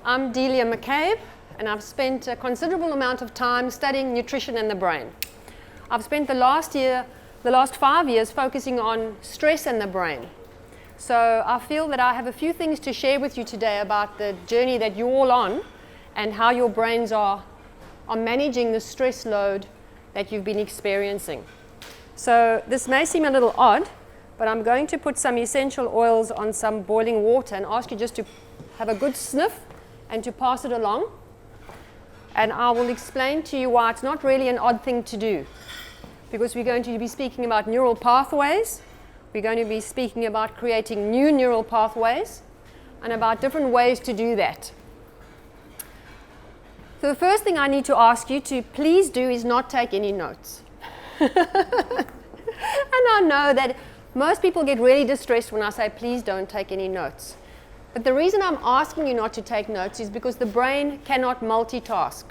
I'm Delia McCabe, and I've spent a considerable amount of time studying nutrition and the brain. I've spent the last 5 years focusing on stress and the brain. So I feel that I have a few things to share with you today about the journey that you're all on and how your brains are managing the stress load that you've been experiencing. So this may seem a little odd, but I'm going to put some essential oils on some boiling water and ask you just to have a good sniff and to pass it along. And I will explain to you why it's not really an odd thing to do. Because we're going to be speaking about neural pathways. We're going to be speaking about creating new neural pathways and about different ways to do that. So the first thing I need to ask you to please do is not take any notes. And I know that most people get really distressed when I say please don't take any notes. But the reason I'm asking you not to take notes is because the brain cannot multitask.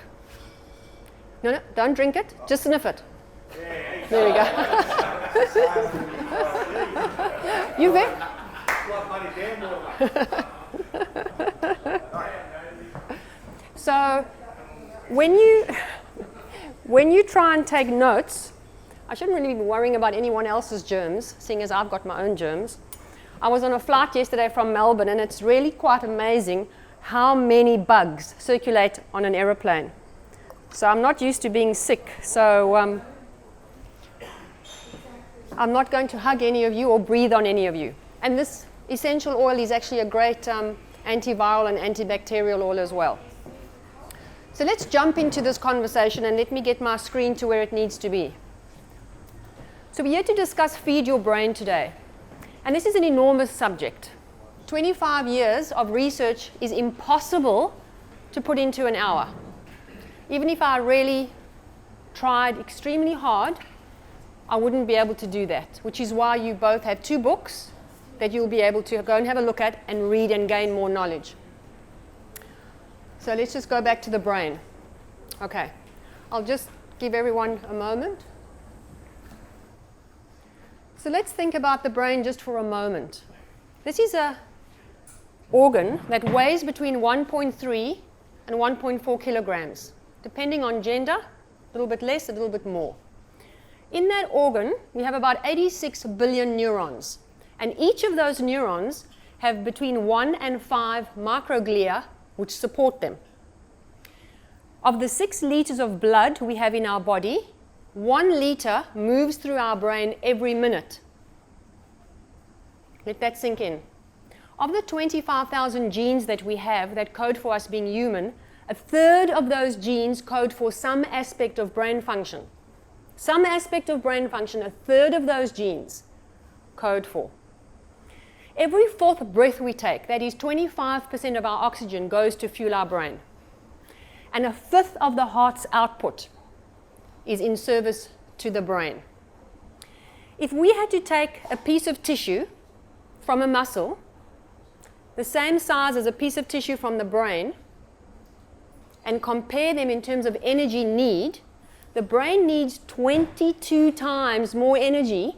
No, don't drink it, just sniff it. There we go. You there? So when you try and take notes, I shouldn't really be worrying about anyone else's germs, seeing as I've got my own germs. I was on a flight yesterday from Melbourne, and it's really quite amazing how many bugs circulate on an aeroplane. So I'm not used to being sick, so I'm not going to hug any of you or breathe on any of you. And this essential oil is actually a great antiviral and antibacterial oil as well. So let's jump into this conversation and let me get my screen to where it needs to be. So we're here to discuss Feed Your Brain today. And this is an enormous subject. 25 years of research is impossible to put into an hour. Even if I really tried extremely hard, I wouldn't be able to do that, which is why you both have 2 books that you'll be able to go and have a look at and read and gain more knowledge. So let's just go back to the brain. Okay, I'll just give everyone a moment. So let's think about the brain just for a moment. This is an organ that weighs between 1.3 and 1.4 kilograms, depending on gender, a little bit less, a little bit more. In that organ, we have about 86 billion neurons, and each of those neurons have between 1 and 5 microglia which support them. Of the 6 liters of blood we have in our body, 1 liter moves through our brain every minute. Let that sink in. Of the 25,000 genes that we have that code for us being human, 1/3 of those genes code for some aspect of brain function. Some aspect of brain function, 1/3 of those genes code for. Every 4th breath we take, that is 25% of our oxygen, goes to fuel our brain. And 1/5 of the heart's output is in service to the brain. If we had to take a piece of tissue from a muscle, the same size as a piece of tissue from the brain, and compare them in terms of energy need, the brain needs 22 times more energy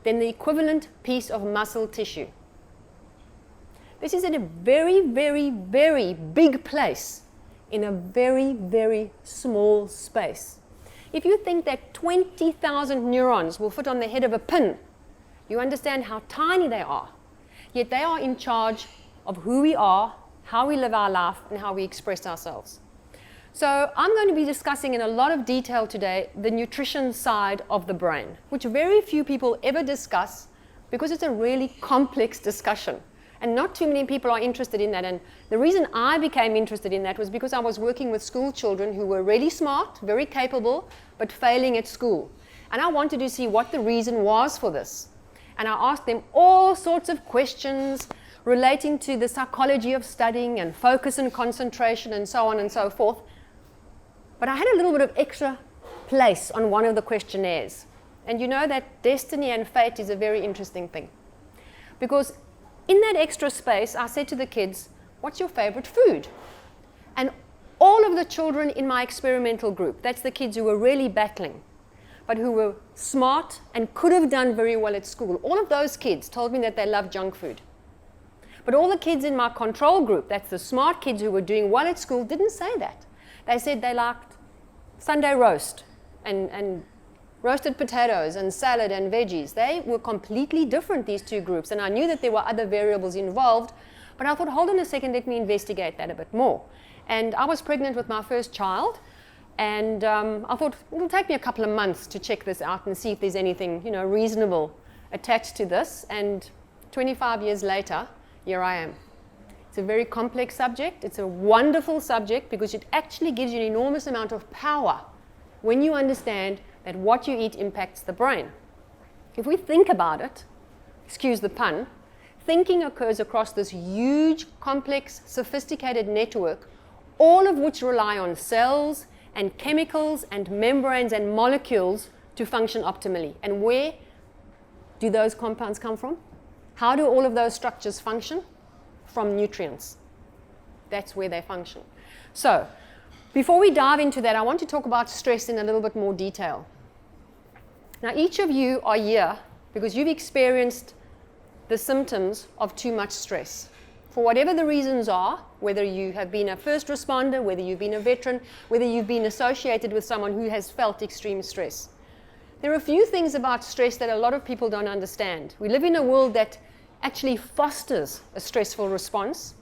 than the equivalent piece of muscle tissue. This is in a very, very, very big place in a very, very small space. If you think that 20,000 neurons will fit on the head of a pin, you understand how tiny they are. Yet they are in charge of who we are, how we live our life, and how we express ourselves. So I'm going to be discussing in a lot of detail today the nutrition side of the brain, which very few people ever discuss because it's a really complex discussion. And not too many people are interested in that. And the reason I became interested in that was because I was working with school children who were really smart, very capable, but failing at school. And I wanted to see what the reason was for this. And I asked them all sorts of questions relating to the psychology of studying and focus and concentration and so on and so forth. But I had a little bit of extra place on one of the questionnaires. And you know that destiny and fate is a very interesting thing. Because in that extra space, I said to the kids, what's your favorite food? And all of the children in my experimental group, that's the kids who were really battling, but who were smart and could have done very well at school, all of those kids told me that they love junk food. But all the kids in my control group, that's the smart kids who were doing well at school, didn't say that. They said they liked Sunday roast and roasted potatoes and salad and veggies. They were completely different, these two groups. And I knew that there were other variables involved, but I thought, hold on a second, let me investigate that a bit more. And I was pregnant with my first child, and I thought, it'll take me a couple of months to check this out and see if there's anything, reasonable attached to this. And 25 years later, here I am. It's a very complex subject. It's a wonderful subject because it actually gives you an enormous amount of power when you understand that what you eat impacts the brain. If we think about it, excuse the pun, thinking occurs across this huge, complex, sophisticated network, all of which rely on cells and chemicals and membranes and molecules to function optimally. And where do those compounds come from? How do all of those structures function? From nutrients. That's where they function. So, before we dive into that, I want to talk about stress in a little bit more detail. Now, each of you are here because you've experienced the symptoms of too much stress. For whatever the reasons are, whether you have been a first responder, whether you've been a veteran, whether you've been associated with someone who has felt extreme stress. There are a few things about stress that a lot of people don't understand. We live in a world that actually fosters a stressful response.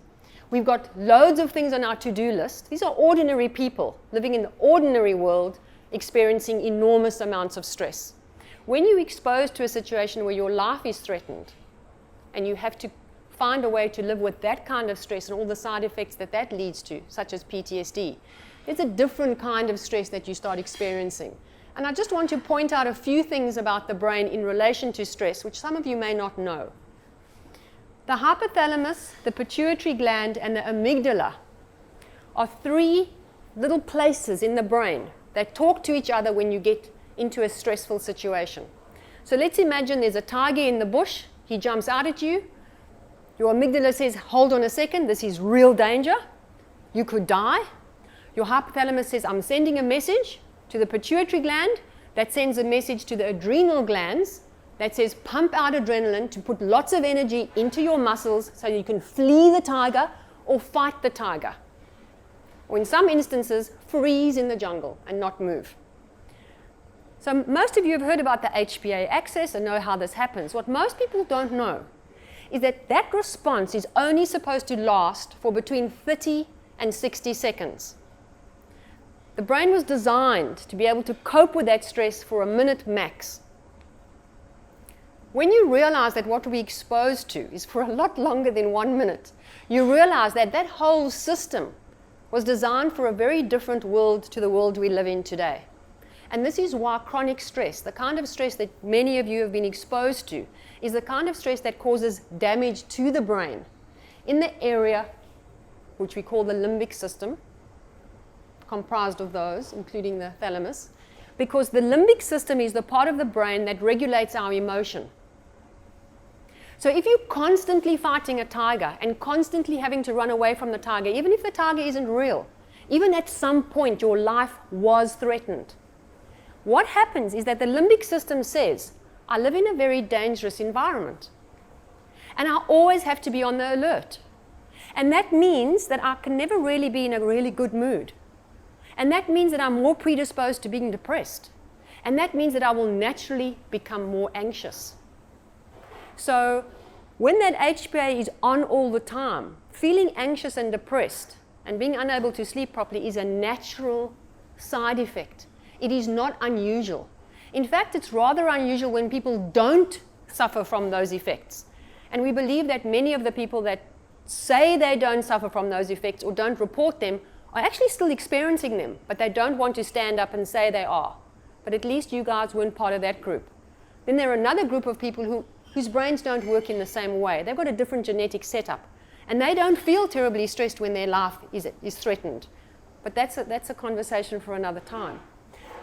We've got loads of things on our to-do list. These are ordinary people living in the ordinary world experiencing enormous amounts of stress. When you're exposed to a situation where your life is threatened and you have to find a way to live with that kind of stress and all the side effects that that leads to, such as PTSD, it's a different kind of stress that you start experiencing. And I just want to point out a few things about the brain in relation to stress, which some of you may not know. The hypothalamus, the pituitary gland, and the amygdala are three little places in the brain that talk to each other when you get into a stressful situation. So let's imagine there's a tiger in the bush. He jumps out at you. Your amygdala says, hold on a second, this is real danger. You could die. Your hypothalamus says, I'm sending a message to the pituitary gland that sends a message to the adrenal glands that says pump out adrenaline to put lots of energy into your muscles so you can flee the tiger or fight the tiger. Or in some instances, freeze in the jungle and not move. So most of you have heard about the Hpa Axis and know how this happens. What most people don't know is that that response is only supposed to last for between 30 and 60 seconds. The brain was designed to be able to cope with that stress for a minute max. When you realize that what we're exposed to is for a lot longer than 1 minute, you realize that that whole system was designed for a very different world to the world we live in today. And this is why chronic stress, the kind of stress that many of you have been exposed to, is the kind of stress that causes damage to the brain in the area which we call the limbic system, comprised of those, including the thalamus, because the limbic system is the part of the brain that regulates our emotion. So if you're constantly fighting a tiger and constantly having to run away from the tiger, even if the tiger isn't real, even at some point your life was threatened, what happens is that the limbic system says, I live in a very dangerous environment, and I always have to be on the alert. And that means that I can never really be in a really good mood. And that means that I'm more predisposed to being depressed. And that means that I will naturally become more anxious. So when that HPA is on all the time, feeling anxious and depressed and being unable to sleep properly is a natural side effect. It is not unusual. In fact, it's rather unusual when people don't suffer from those effects. And we believe that many of the people that say they don't suffer from those effects or don't report them are actually still experiencing them, but they don't want to stand up and say they are. But at least you guys weren't part of that group. Then there are another group of people whose brains don't work in the same way. They've got a different genetic setup. And they don't feel terribly stressed when their life is threatened. But that's a conversation for another time.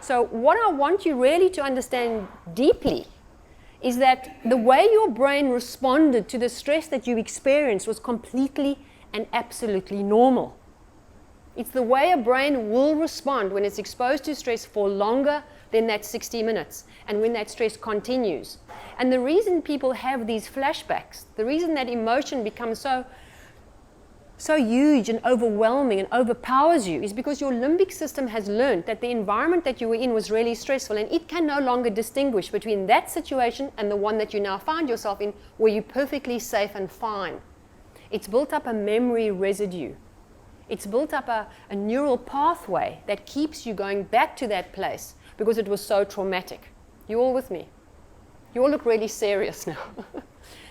So what I want you really to understand deeply is that the way your brain responded to the stress that you experienced was completely and absolutely normal. It's the way a brain will respond when it's exposed to stress for longer then that's 60 minutes, and when that stress continues. And the reason people have these flashbacks, the reason that emotion becomes so huge and overwhelming and overpowers you, is because your limbic system has learned that the environment that you were in was really stressful, and it can no longer distinguish between that situation and the one that you now find yourself in, where you're perfectly safe and fine. It's built up a memory residue. It's built up a neural pathway that keeps you going back to that place because it was so traumatic. You all with me? You all look really serious now.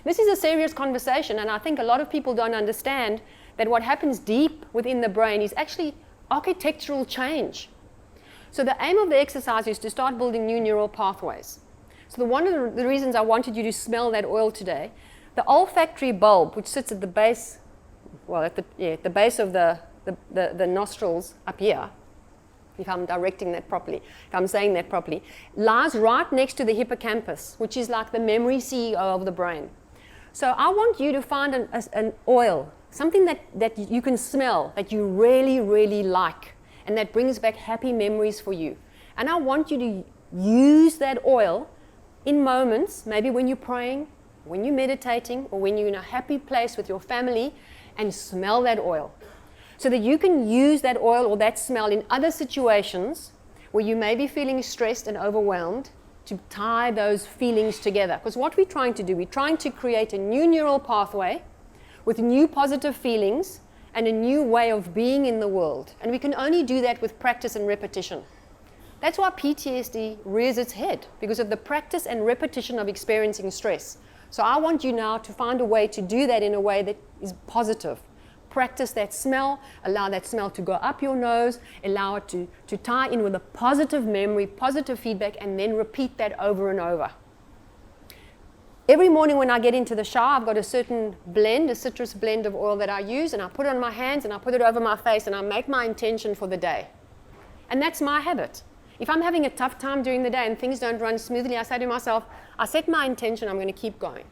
This is a serious conversation, and I think a lot of people don't understand that what happens deep within the brain is actually architectural change. So the aim of the exercise is to start building new neural pathways. So one of the reasons I wanted you to smell that oil today, the olfactory bulb, which sits at the base, well, at the base of the nostrils up here, if I'm directing that properly, if I'm saying that properly, lies right next to the hippocampus, which is like the memory CEO of the brain. So I want you to find an oil, something that you can smell, that you really, really like, and that brings back happy memories for you. And I want you to use that oil in moments, maybe when you're praying, when you're meditating, or when you're in a happy place with your family, and smell that oil. So that you can use that oil or that smell in other situations where you may be feeling stressed and overwhelmed, to tie those feelings together. Because what we're trying to do, we're trying to create a new neural pathway with new positive feelings and a new way of being in the world. And we can only do that with practice and repetition. That's why PTSD rears its head, because of the practice and repetition of experiencing stress. So I want you now to find a way to do that in a way that is positive. Practice that smell, allow that smell to go up your nose, allow it to tie in with a positive memory, positive feedback, and then repeat that over and over. Every morning when I get into the shower, I've got a certain blend, a citrus blend of oil that I use, and I put it on my hands and I put it over my face and I make my intention for the day. And that's my habit. If I'm having a tough time during the day and things don't run smoothly, I say to myself, I set my intention, I'm going to keep going.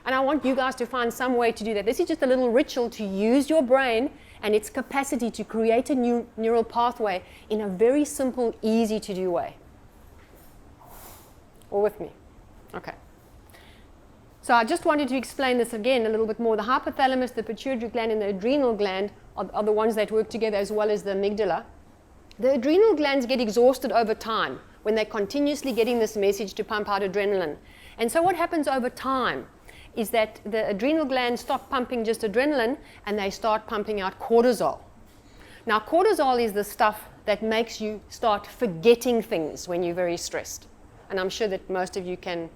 And I want you guys to find some way to do that. This is just a little ritual to use your brain and its capacity to create a new neural pathway in a very simple, easy to do way. All with me? Okay. So I just wanted to explain this again a little bit more. The hypothalamus, the pituitary gland, and the adrenal gland are the ones that work together, as well as the amygdala. The adrenal glands get exhausted over time when they're continuously getting this message to pump out adrenaline. And so what happens over time is that the adrenal glands stop pumping just adrenaline and they start pumping out cortisol. Now, cortisol is the stuff that makes you start forgetting things when you're very stressed. And I'm sure that most of you can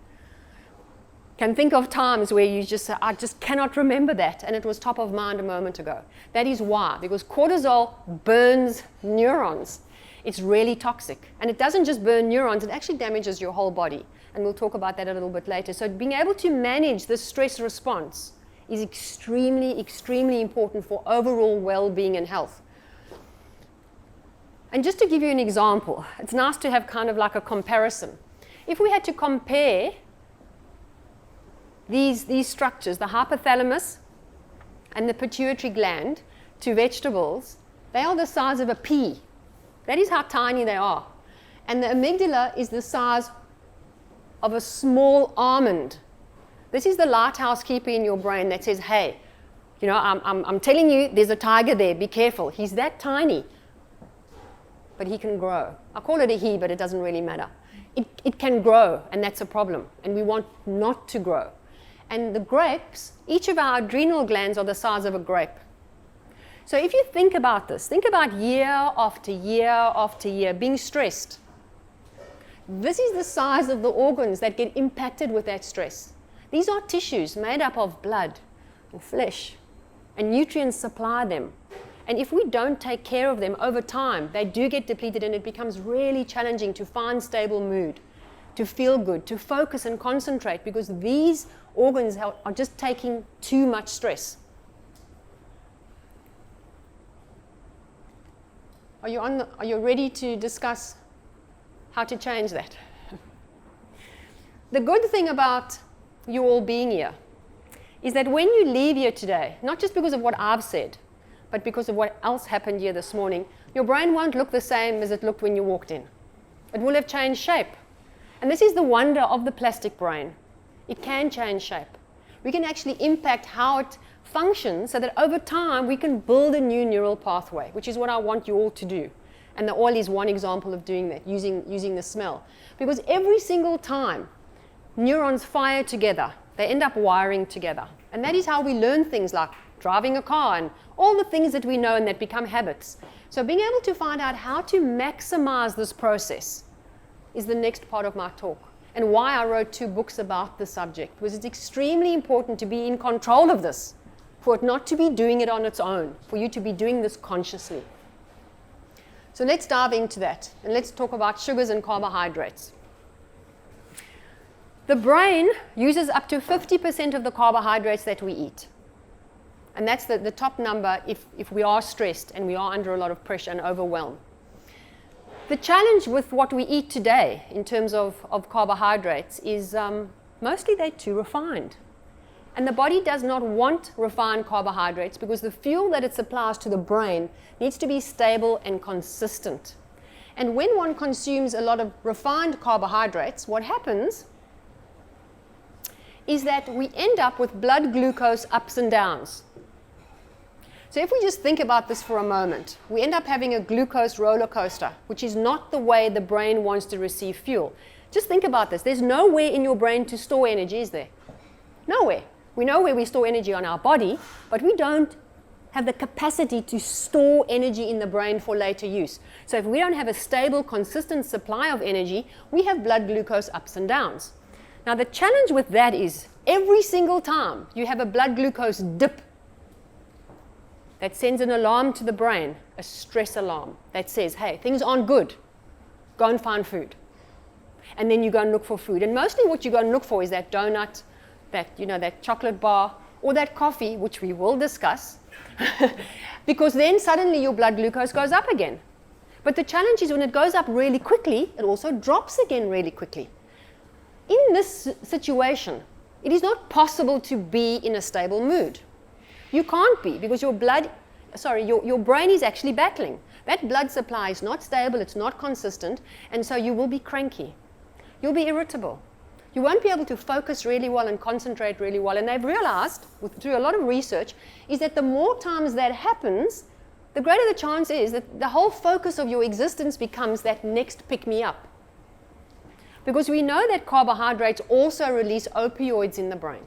think of times where you just say, I just cannot remember that, and it was top of mind a moment ago. That is why, because cortisol burns neurons. It's really toxic. And it doesn't just burn neurons, it actually damages your whole body. And we'll talk about that a little bit later. So being able to manage this stress response is extremely, extremely important for overall well-being and health. And just to give you an example, it's nice to have kind of like a comparison. If we had to compare these structures, the hypothalamus and the pituitary gland, to vegetables, they are the size of a pea. That is how tiny they are. And the amygdala is the size of a small almond. This is the lighthouse keeper in your brain that says, hey, you know, I'm telling you, there's a tiger there, be careful. He's that tiny, but he can grow. I call it a he, but it doesn't really matter. It can grow, and that's a problem, and we want not to grow. And the grapes, each of our adrenal glands are the size of a grape. So if you think about this, think about year after year after year being stressed. This is the size of the organs that get impacted with that stress. These are tissues made up of blood and flesh, and nutrients supply them. And if we don't take care of them over time, they do get depleted, and it becomes really challenging to find stable mood, to feel good, to focus and concentrate, because these organs are just taking too much stress. Are you ready to discuss how to change that? The good thing about you all being here is that when you leave here today, not just because of what I've said, but because of what else happened here this morning, your brain won't look the same as it looked when you walked in. It will have changed shape. And this is the wonder of the plastic brain. It can change shape. We can actually impact how it functions so that over time we can build a new neural pathway, which is what I want you all to do. And the oil is one example of doing that, using the smell. Because every single time neurons fire together, they end up wiring together. And that is how we learn things like driving a car and all the things that we know and that become habits. So being able to find out how to maximize this process is the next part of my talk, and why I wrote 2 books about the subject, because it's extremely important to be in control of this, for it not to be doing it on its own, for you to be doing this consciously. So let's dive into that, and let's talk about sugars and carbohydrates. The brain uses up to 50% of the carbohydrates that we eat. And that's the top number if we are stressed and we are under a lot of pressure and overwhelm. The challenge with what we eat today in terms of carbohydrates is mostly they're too refined. And the body does not want refined carbohydrates because the fuel that it supplies to the brain needs to be stable and consistent. And when one consumes a lot of refined carbohydrates, what happens is that we end up with blood glucose ups and downs. So if we just think about this for a moment, we end up having a glucose roller coaster, which is not the way the brain wants to receive fuel. Just think about this. There's nowhere in your brain to store energy, is there? Nowhere. We know where we store energy on our body, but we don't have the capacity to store energy in the brain for later use. So if we don't have a stable, consistent supply of energy, we have blood glucose ups and downs. Now the challenge with that is every single time you have a blood glucose dip, that sends an alarm to the brain, a stress alarm that says, hey, things aren't good. Go and find food. And then you go and look for food. And mostly what you go and look for is that donut, that chocolate bar, or that coffee, which we will discuss, because then suddenly your blood glucose goes up again. But the challenge is when it goes up really quickly, it also drops again really quickly. In this situation, it is not possible to be in a stable mood. You can't be, because your brain is actually battling. That blood supply is not stable, it's not consistent, and so you will be cranky. You'll be irritable. You won't be able to focus really well and concentrate really well. And they've realized, through a lot of research, is that the more times that happens, the greater the chance is that the whole focus of your existence becomes that next pick-me-up. Because we know that carbohydrates also release opioids in the brain.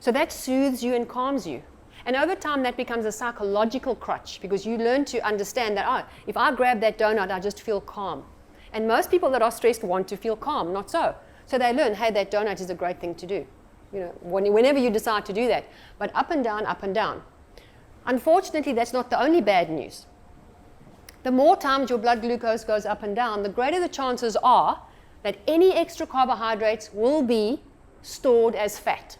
So that soothes you and calms you. And over time, that becomes a psychological crutch because you learn to understand that, if I grab that donut, I just feel calm. And most people that are stressed want to feel calm, not so. So they learn, hey, that donut is a great thing to do. Whenever you decide to do that. But up and down, up and down. Unfortunately, that's not the only bad news. The more times your blood glucose goes up and down, the greater the chances are that any extra carbohydrates will be stored as fat.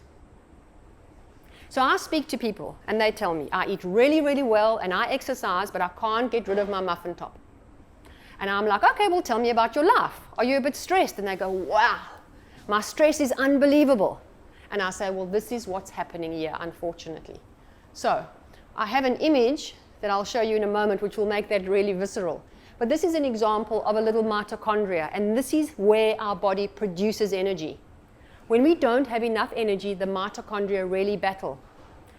So I speak to people and they tell me, I eat really, really well and I exercise, but I can't get rid of my muffin top. And I'm like, okay, well, tell me about your life. Are you a bit stressed? And they go, wow, my stress is unbelievable. And I say, well, this is what's happening here, unfortunately. So I have an image that I'll show you in a moment, which will make that really visceral. But this is an example of a little mitochondria, and this is where our body produces energy. When we don't have enough energy, the mitochondria really battle.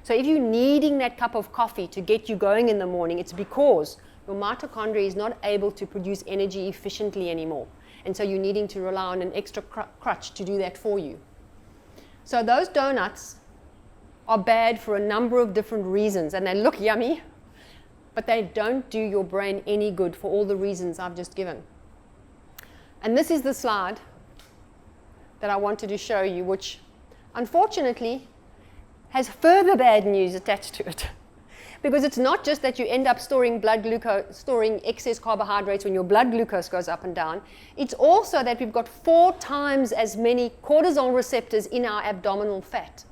So if you're needing that cup of coffee to get you going in the morning, it's because your mitochondria is not able to produce energy efficiently anymore. And so you're needing to rely on an extra crutch to do that for you. So those donuts are bad for a number of different reasons, and they look yummy, but they don't do your brain any good for all the reasons I've just given. And this is the slide that I wanted to show you, which unfortunately has further bad news attached to it. Because it's not just that you end up storing excess carbohydrates when your blood glucose goes up and down. It's also that we've got 4 times as many cortisol receptors in our abdominal fat.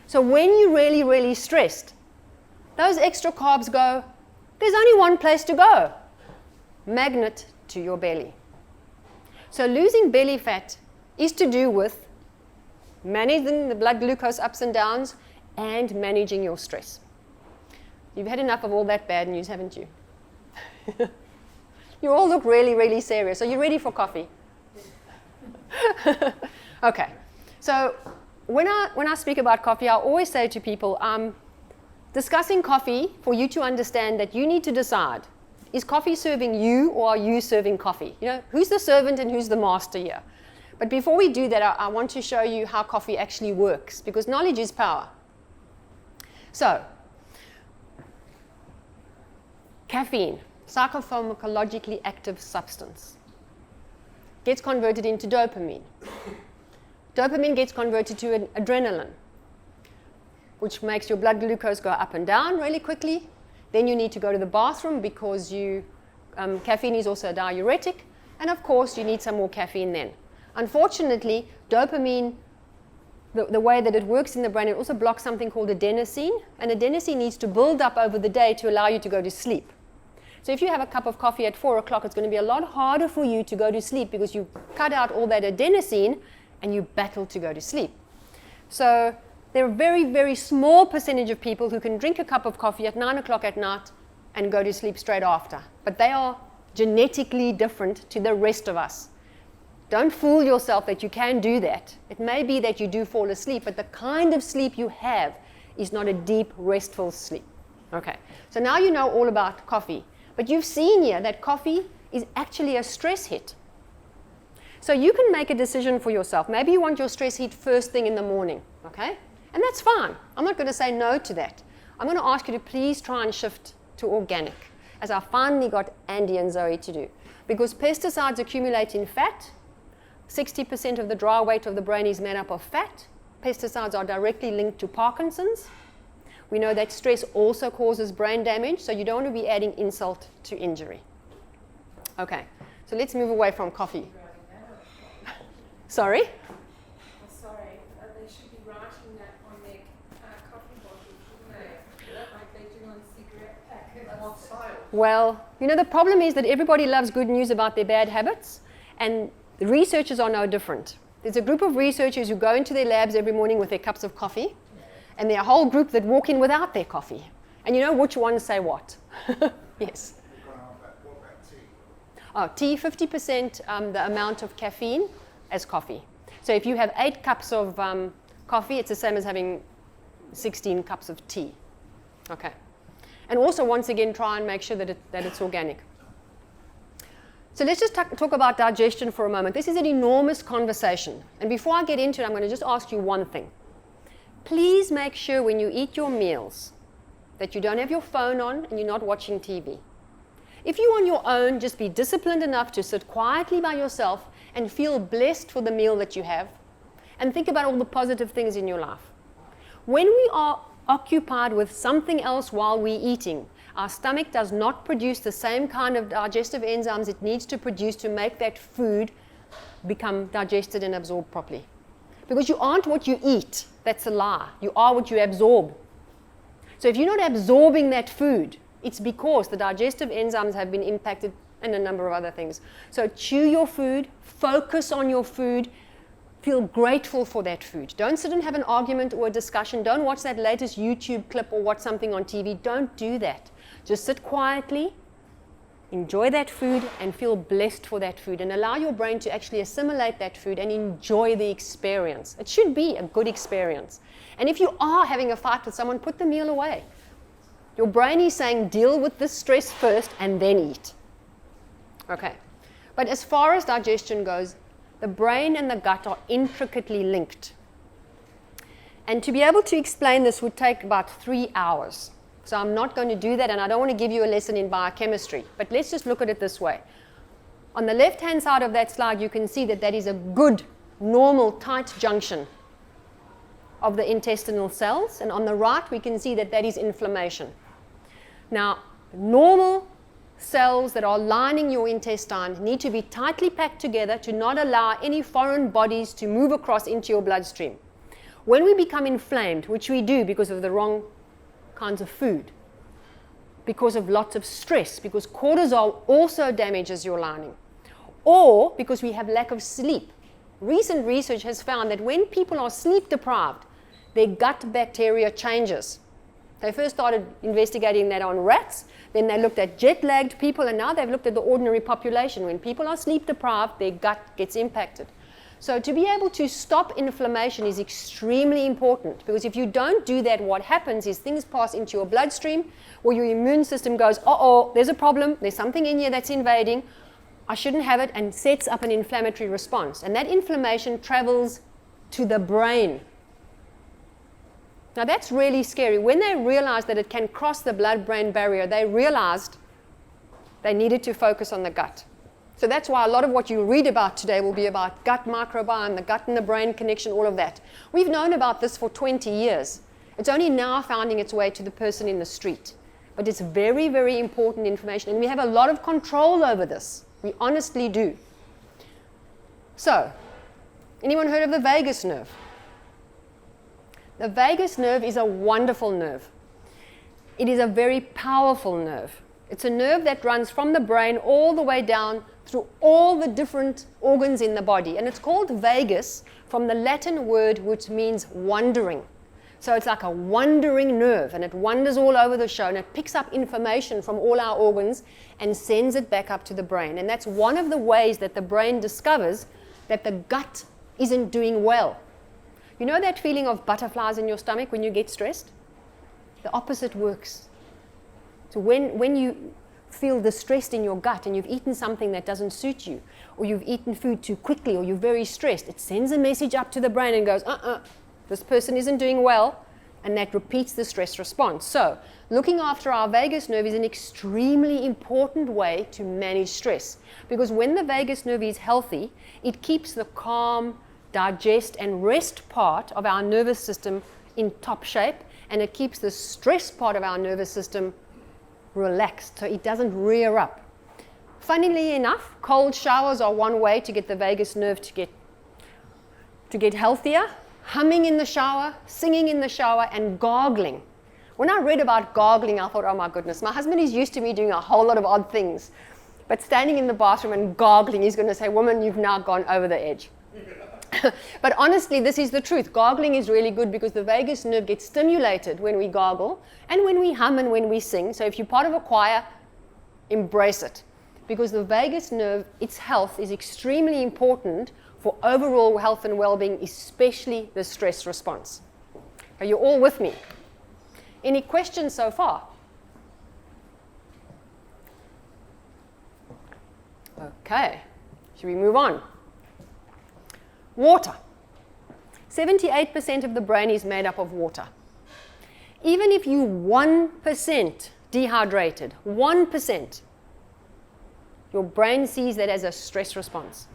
So when you're really, really stressed, those extra carbs go, there's only one place to go. Magnet to your belly. So losing belly fat is to do with managing the blood glucose ups and downs and managing your stress. You've had enough of all that bad news, haven't you? You all look really, really serious. Are you ready for coffee? Okay. So when I speak about coffee, I always say to people, discussing coffee for you to understand that you need to decide, is coffee serving you or are you serving coffee? You know, who's the servant and who's the master here? But before we do that, I want to show you how coffee actually works, because knowledge is power. So, caffeine, psychopharmacologically active substance, gets converted into dopamine. Dopamine gets converted to an adrenaline, which makes your blood glucose go up and down really quickly. Then you need to go to the bathroom because caffeine is also a diuretic. And of course, you need some more caffeine then. Unfortunately, dopamine, the way that it works in the brain, it also blocks something called adenosine. And adenosine needs to build up over the day to allow you to go to sleep. So if you have a cup of coffee at 4 o'clock, it's going to be a lot harder for you to go to sleep because you cut out all that adenosine and you battle to go to sleep. So there are a very, very small percentage of people who can drink a cup of coffee at 9 o'clock at night and go to sleep straight after. But they are genetically different to the rest of us. Don't fool yourself that you can do that. It may be that you do fall asleep, but the kind of sleep you have is not a deep, restful sleep. Okay, so now you know all about coffee. But you've seen here that coffee is actually a stress hit. So you can make a decision for yourself. Maybe you want your stress hit first thing in the morning, okay? And that's fine. I'm not going to say no to that. I'm going to ask you to please try and shift to organic, as I finally got Andy and Zoe to do. Because pesticides accumulate in fat. 60% of the dry weight of the brain is made up of fat. Pesticides are directly linked to Parkinson's. We know that stress also causes brain damage, so you don't want to be adding insult to injury. Okay, so let's move away from coffee. Sorry? Sorry, they should be writing that on their coffee bottle, shouldn't they? Like they do on cigarette packets. Well, you know, the problem is that everybody loves good news about their bad habits, and the researchers are no different. There's a group of researchers who go into their labs every morning with their cups of coffee, and there are a whole group that walk in without their coffee. And you know which ones say what? Yes. What about tea? Oh, tea, 50% the amount of caffeine as coffee. So if you have 8 cups of coffee, it's the same as having 16 cups of tea. Okay. And also, once again, try and make sure that it's organic. So let's just talk about digestion for a moment. This is an enormous conversation. And before I get into it, I'm going to just ask you one thing. Please make sure when you eat your meals that you don't have your phone on and you're not watching TV. If you're on your own, just be disciplined enough to sit quietly by yourself and feel blessed for the meal that you have, and think about all the positive things in your life. When we are occupied with something else while we're eating, our stomach does not produce the same kind of digestive enzymes it needs to produce to make that food become digested and absorbed properly. Because you aren't what you eat. That's a lie. You are what you absorb. So if you're not absorbing that food, it's because the digestive enzymes have been impacted and a number of other things. So chew your food, focus on your food, feel grateful for that food. Don't sit and have an argument or a discussion. Don't watch that latest YouTube clip or watch something on TV. Don't do that. Just sit quietly, enjoy that food, and feel blessed for that food, and allow your brain to actually assimilate that food and enjoy the experience. It should be a good experience. And if you are having a fight with someone, put the meal away. Your brain is saying, deal with this stress first and then eat. Okay. But as far as digestion goes, the brain and the gut are intricately linked. And to be able to explain this would take about 3 hours. So I'm not going to do that, and I don't want to give you a lesson in biochemistry. But let's just look at it this way. On the left-hand side of that slide, you can see that that is a good, normal, tight junction of the intestinal cells. And on the right, we can see that that is inflammation. Now, normal cells that are lining your intestine need to be tightly packed together to not allow any foreign bodies to move across into your bloodstream. When we become inflamed, which we do because of the wrong kinds of food, because of lots of stress, because cortisol also damages your lining, or because we have lack of sleep. Recent research has found that when people are sleep deprived, their gut bacteria changes. They first started investigating that on rats, then they looked at jet-lagged people, and now they've looked at the ordinary population. When people are sleep-deprived, their gut gets impacted. So to be able to stop inflammation is extremely important, because if you don't do that, what happens is things pass into your bloodstream, or your immune system goes, uh-oh, there's a problem, there's something in here that's invading, I shouldn't have it, and sets up an inflammatory response. And that inflammation travels to the brain. Now that's really scary. When they realized that it can cross the blood-brain barrier, they realized they needed to focus on the gut. So that's why a lot of what you read about today will be about gut microbiome, the gut and the brain connection, all of that. We've known about this for 20 years. It's only now finding its way to the person in the street. But it's very, very important information, and we have a lot of control over this. We honestly do. So, anyone heard of the vagus nerve? The vagus nerve is a wonderful nerve. It is a very powerful nerve. It's a nerve that runs from the brain all the way down through all the different organs in the body. And it's called vagus from the Latin word which means wandering. So it's like a wandering nerve, and it wanders all over the show, and it picks up information from all our organs and sends it back up to the brain. And that's one of the ways that the brain discovers that the gut isn't doing well. You know that feeling of butterflies in your stomach when you get stressed? The opposite works. So when you feel distressed in your gut and you've eaten something that doesn't suit you, or you've eaten food too quickly, or you're very stressed, it sends a message up to the brain and goes, this person isn't doing well, and that repeats the stress response. So looking after our vagus nerve is an extremely important way to manage stress, because when the vagus nerve is healthy, it keeps the calm, digest and rest part of our nervous system in top shape, and it keeps the stress part of our nervous system relaxed so it doesn't rear up. Funnily enough, cold showers are one way to get the vagus nerve to get healthier. Humming in the shower, singing in the shower, and gargling. When I read about gargling, I thought, oh my goodness, my husband is used to me doing a whole lot of odd things, but standing in the bathroom and gargling, he's going to say, woman, you've now gone over the edge. But honestly, this is the truth. Gargling is really good because the vagus nerve gets stimulated when we gargle and when we hum and when we sing. So if you're part of a choir, embrace it. Because the vagus nerve, its health is extremely important for overall health and well-being, especially the stress response. Are you all with me? Any questions so far? Okay, should we move on? Water. 78% of the brain is made up of water. Even if you 1% dehydrated, 1%, your brain sees that as a stress response.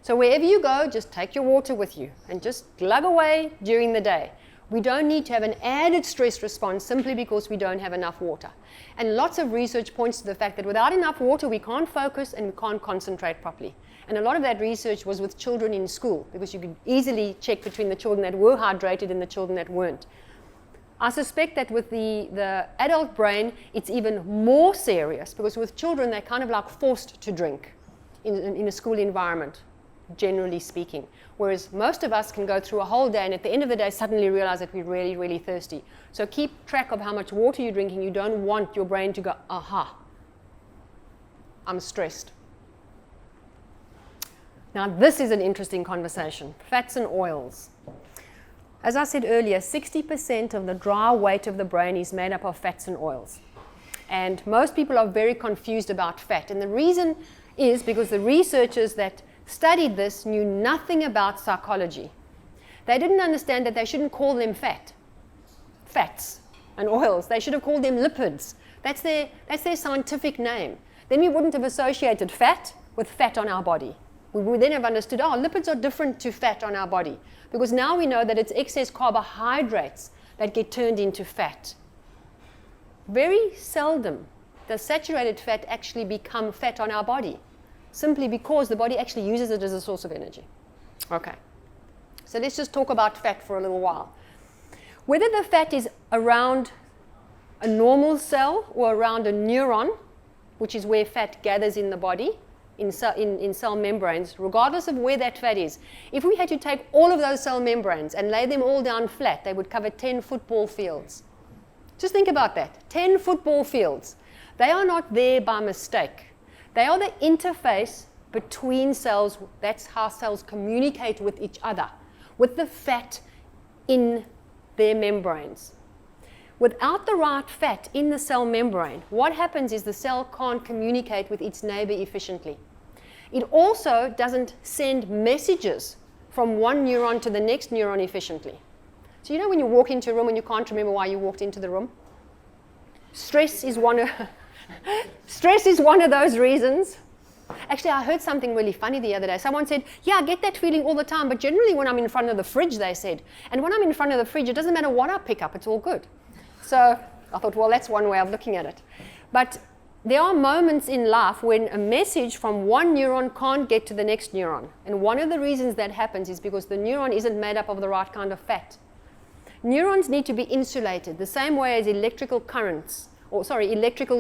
So wherever you go, just take your water with you and just glug away during the day. We don't need to have an added stress response simply because we don't have enough water. And lots of research points to the fact that without enough water, we can't focus and we can't concentrate properly. And a lot of that research was with children in school, because you could easily check between the children that were hydrated and the children that weren't. I suspect that with the adult brain, it's even more serious, because with children, they're kind of like forced to drink in a school environment, generally speaking. Whereas most of us can go through a whole day and at the end of the day suddenly realize that we're really, really thirsty. So keep track of how much water you're drinking. You don't want your brain to go, aha, I'm stressed. Now this is an interesting conversation. Fats and oils. As I said earlier, 60% of the dry weight of the brain is made up of fats and oils. And most people are very confused about fat. And the reason is because the researchers that studied this knew nothing about psychology. They didn't understand that they shouldn't call them fats and oils. They should have called them lipids. That's their scientific name. Then we wouldn't have associated fat with fat on our body. We would then have understood, lipids are different to fat on our body, because now we know that it's excess carbohydrates that get turned into fat. Very seldom does saturated fat actually become fat on our body, simply because the body actually uses it as a source of energy. Okay, so let's just talk about fat for a little while. Whether the fat is around a normal cell or around a neuron, which is where fat gathers in the body, in cell membranes, regardless of where that fat is. If we had to take all of those cell membranes and lay them all down flat, they would cover 10 football fields. Just think about that. 10 football fields. They are not there by mistake. They are the interface between cells. That's how cells communicate with each other, with the fat in their membranes. Without the right fat in the cell membrane, what happens is the cell can't communicate with its neighbor efficiently. It also doesn't send messages from one neuron to the next neuron efficiently. So you know when you walk into a room and you can't remember why you walked into the room? Stress is one of those reasons. Actually, I heard something really funny the other day. Someone said, yeah, I get that feeling all the time, but generally when I'm in front of the fridge, they said, and when I'm in front of the fridge, it doesn't matter what I pick up, it's all good. So I thought, well, that's one way of looking at it. But there are moments in life when a message from one neuron can't get to the next neuron. And one of the reasons that happens is because the neuron isn't made up of the right kind of fat. Neurons need to be insulated the same way as electrical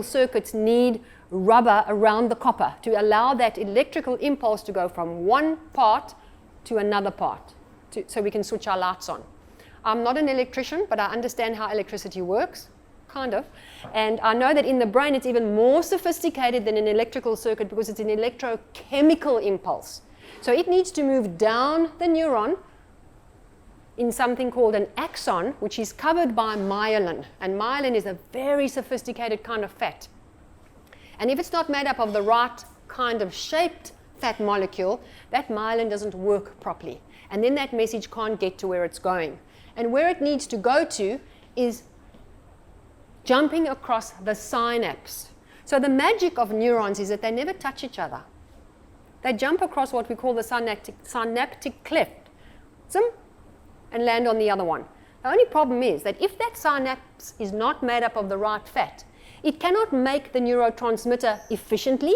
circuits need rubber around the copper to allow that electrical impulse to go from one part to another part, so we can switch our lights on. I'm not an electrician, but I understand how electricity works, kind of. And I know that in the brain it's even more sophisticated than an electrical circuit because it's an electrochemical impulse. So it needs to move down the neuron in something called an axon, which is covered by myelin. And myelin is a very sophisticated kind of fat. And if it's not made up of the right kind of shaped fat molecule, that myelin doesn't work properly. And then that message can't get to where it's going. And where it needs to go to is jumping across the synapse. So the magic of neurons is that they never touch each other. They jump across what we call the synaptic cleft, and land on the other one. The only problem is that if that synapse is not made up of the right fat, it cannot make the neurotransmitter efficiently,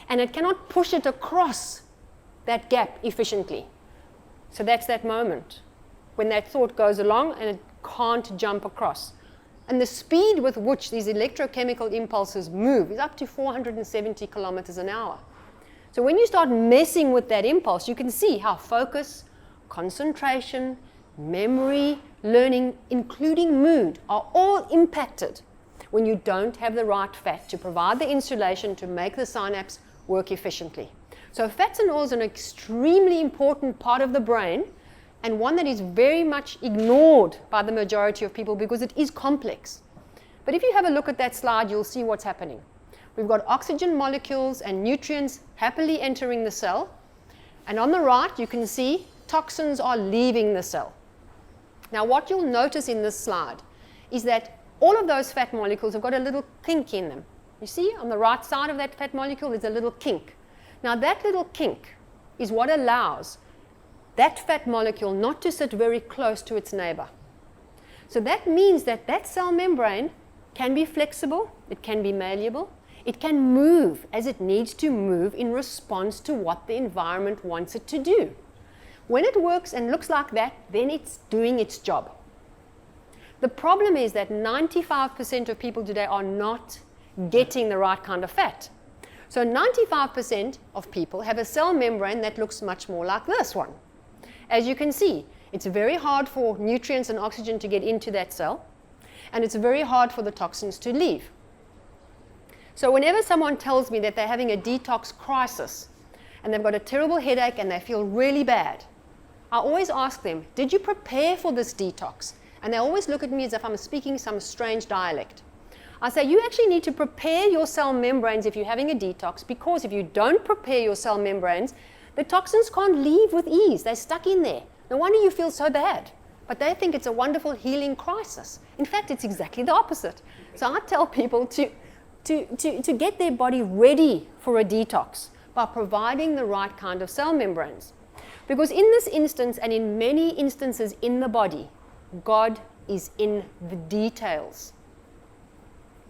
and it cannot push it across that gap efficiently. So that's that moment when that thought goes along and it can't jump across. And the speed with which these electrochemical impulses move is up to 470 kilometers an hour. So when you start messing with that impulse, you can see how focus, concentration, memory, learning, including mood, are all impacted when you don't have the right fat to provide the insulation to make the synapse work efficiently. So fats and oils are an extremely important part of the brain, and one that is very much ignored by the majority of people because it is complex. But if you have a look at that slide, you'll see what's happening. We've got oxygen molecules and nutrients happily entering the cell, and on the right you can see toxins are leaving the cell. Now what you'll notice in this slide is that all of those fat molecules have got a little kink in them. You see on the right side of that fat molecule is a little kink. Now that little kink is what allows that fat molecule not to sit very close to its neighbor. So that means that that cell membrane can be flexible, it can be malleable, it can move as it needs to move in response to what the environment wants it to do. When it works and looks like that, then it's doing its job. The problem is that 95% of people today are not getting the right kind of fat. So 95% of people have a cell membrane that looks much more like this one. As you can see, it's very hard for nutrients and oxygen to get into that cell, and it's very hard for the toxins to leave. So whenever someone tells me that they're having a detox crisis, and they've got a terrible headache and they feel really bad, I always ask them, did you prepare for this detox? And they always look at me as if I'm speaking some strange dialect. I say, you actually need to prepare your cell membranes if you're having a detox, because if you don't prepare your cell membranes, the toxins can't leave with ease. They're stuck in there. No wonder you feel so bad. But they think it's a wonderful healing crisis. In fact, it's exactly the opposite. So I tell people to get their body ready for a detox by providing the right kind of cell membranes. Because in this instance, and in many instances in the body, God is in the details.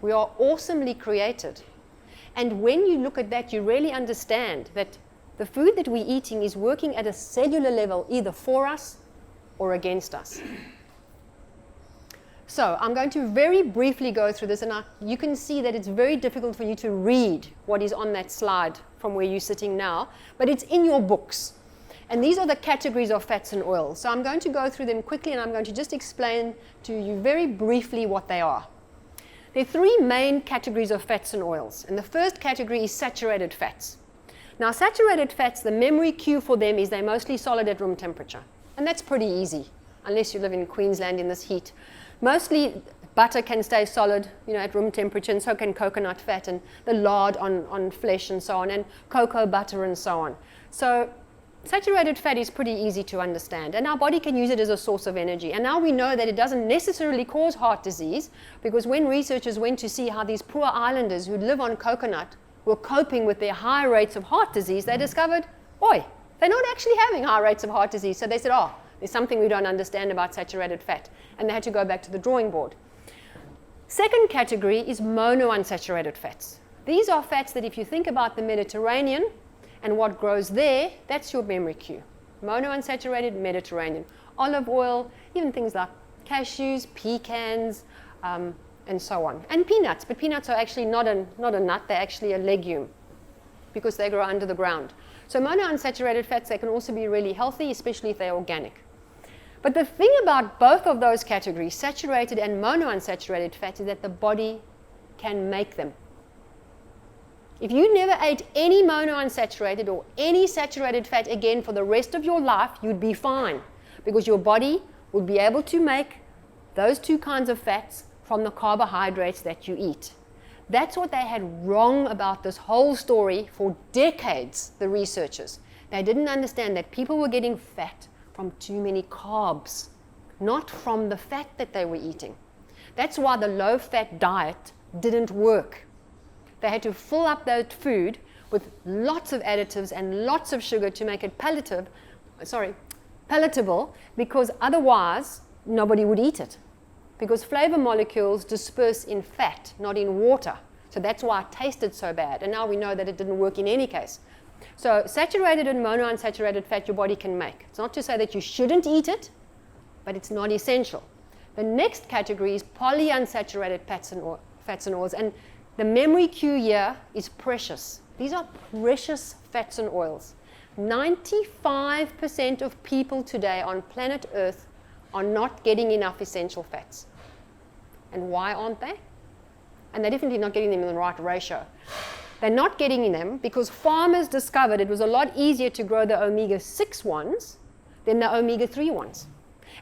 We are awesomely created. And when you look at that, you really understand that the food that we're eating is working at a cellular level, either for us or against us. So I'm going to very briefly go through this, and you can see that it's very difficult for you to read what is on that slide from where you're sitting now, but it's in your books. And these are the categories of fats and oils. So I'm going to go through them quickly, and I'm going to just explain to you very briefly what they are. There are three main categories of fats and oils. And the first category is saturated fats. Now, saturated fats, the memory cue for them is they're mostly solid at room temperature. And that's pretty easy, unless you live in Queensland in this heat. Mostly, butter can stay solid, at room temperature, and so can coconut fat and the lard on flesh and so on, and cocoa butter and so on. So saturated fat is pretty easy to understand, and our body can use it as a source of energy. And now we know that it doesn't necessarily cause heart disease, because when researchers went to see how these poor islanders who live on coconut were coping with their high rates of heart disease, they discovered, they're not actually having high rates of heart disease. So they said, there's something we don't understand about saturated fat, and they had to go back to the drawing board. Second category is monounsaturated fats. These are fats that if you think about the Mediterranean and what grows there, that's your memory cue. Monounsaturated Mediterranean. Olive oil, even things like cashews, pecans, and so on. And peanuts, but peanuts are actually not a nut, they're actually a legume because they grow under the ground. So monounsaturated fats, they can also be really healthy, especially if they're organic. But the thing about both of those categories, saturated and monounsaturated fats, is that the body can make them. If you never ate any monounsaturated or any saturated fat again for the rest of your life, you'd be fine, because your body would be able to make those two kinds of fats from the carbohydrates that you eat. That's what they had wrong about this whole story for decades, the researchers. They didn't understand that people were getting fat from too many carbs, not from the fat that they were eating. That's why the low-fat diet didn't work. They had to fill up that food with lots of additives and lots of sugar to make it palatable, because otherwise nobody would eat it. Because flavor molecules disperse in fat, not in water. So that's why it tasted so bad. And now we know that it didn't work in any case. So saturated and monounsaturated fat your body can make. It's not to say that you shouldn't eat it, but it's not essential. The next category is polyunsaturated fats and oils. And the memory cue here is precious. These are precious fats and oils. 95% of people today on planet Earth are not getting enough essential fats. And why aren't they? And they're definitely not getting them in the right ratio. They're not getting them because farmers discovered it was a lot easier to grow the omega-6 ones than the omega-3 ones.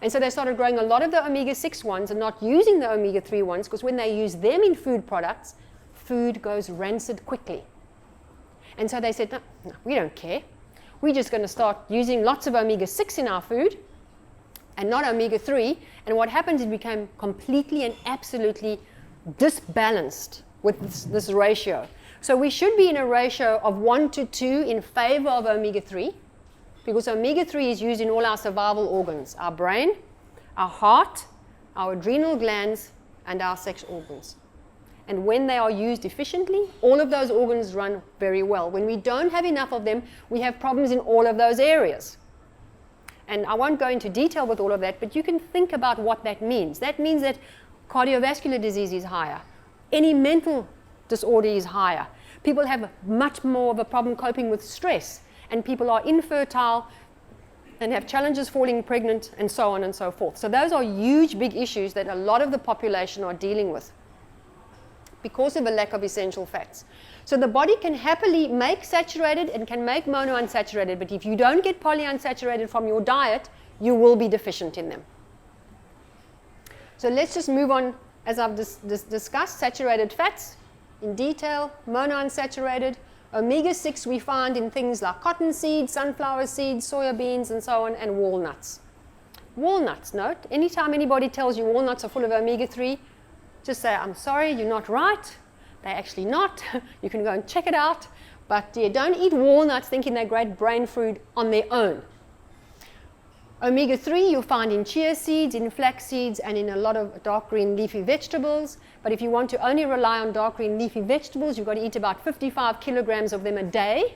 And so they started growing a lot of the omega-6 ones and not using the omega-3 ones, because when they use them in food products, food goes rancid quickly. And so they said, no, we don't care. We're just going to start using lots of omega-6 in our food and not omega-3. And what happened is it became completely and absolutely disbalanced with this ratio. So we should be in a ratio of 1 to 2 in favor of omega-3, because omega-3 is used in all our survival organs: our brain, our heart, our adrenal glands, and our sex organs. And when they are used efficiently, all of those organs run very well. When we don't have enough of them, we have problems in all of those areas. And I won't go into detail with all of that, but you can think about what that means. That means that cardiovascular disease is higher. Any mental disorder is higher. People have much more of a problem coping with stress, and people are infertile and have challenges falling pregnant, and so on and so forth. So those are huge, big issues that a lot of the population are dealing with because of a lack of essential fats. So the body can happily make saturated and can make monounsaturated, but if you don't get polyunsaturated from your diet, you will be deficient in them. So let's just move on, as I've discussed, saturated fats in detail, monounsaturated. Omega-6 we find in things like cottonseed, sunflower seeds, soya beans, and so on, and walnuts. Walnuts, note, anytime anybody tells you walnuts are full of omega-3, just say, I'm sorry, you're not right. They're actually not. You can go and check it out. But don't eat walnuts thinking they're great brain food on their own. Omega-3 you'll find in chia seeds, in flax seeds, and in a lot of dark green leafy vegetables. But if you want to only rely on dark green leafy vegetables, you've got to eat about 55 kilograms of them a day,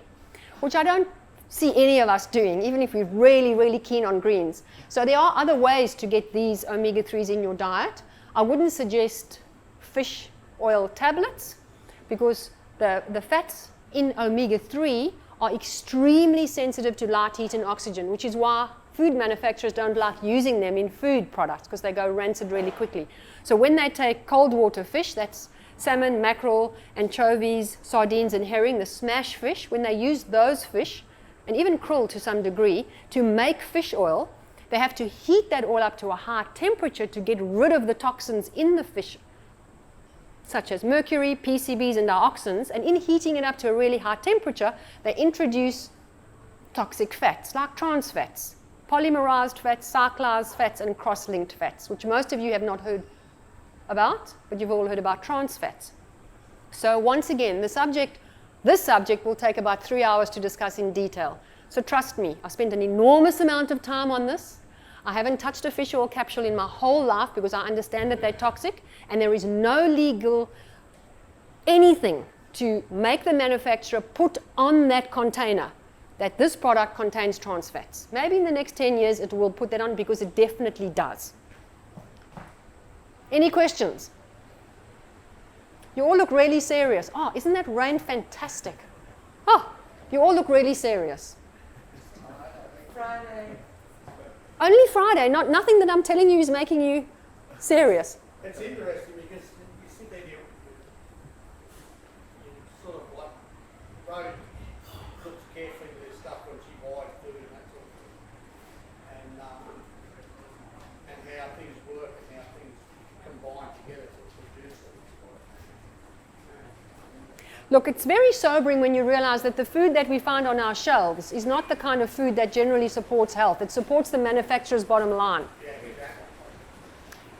which I don't see any of us doing, even if we're really, really keen on greens. So there are other ways to get these omega-3s in your diet. I wouldn't suggest fish oil tablets, because the fats in omega-3 are extremely sensitive to light, heat, and oxygen, which is why food manufacturers don't like using them in food products because they go rancid really quickly. So when they take cold water fish, that's salmon, mackerel, anchovies, sardines, and herring, the smash fish, when they use those fish, and even krill to some degree, to make fish oil, they have to heat that oil up to a high temperature to get rid of the toxins in the fish, such as mercury, PCBs, and dioxins. And in heating it up to a really high temperature, they introduce toxic fats, like trans fats, polymerized fats, cyclized fats, and cross-linked fats, which most of you have not heard about, but you've all heard about trans fats. So once again, this subject will take about 3 hours to discuss in detail. So trust me, I spent an enormous amount of time on this. I haven't touched a fish oil capsule in my whole life because I understand that they're toxic, and there is no legal anything to make the manufacturer put on that container that this product contains trans fats. Maybe in the next 10 years it will put that on because it definitely does. Any questions? You all look really serious. Oh, isn't that rain fantastic? Oh, you all look really serious. Friday. Only Friday, nothing that I'm telling you is making you serious. It's interesting because you sit there, you sort of like, Rose looks carefully at this stuff when she buys food and that sort of thing. And how things work and how things combine together to produce it. Look, it's very sobering when you realize that the food that we find on our shelves is not the kind of food that generally supports health. It supports the manufacturer's bottom line. Yeah, exactly.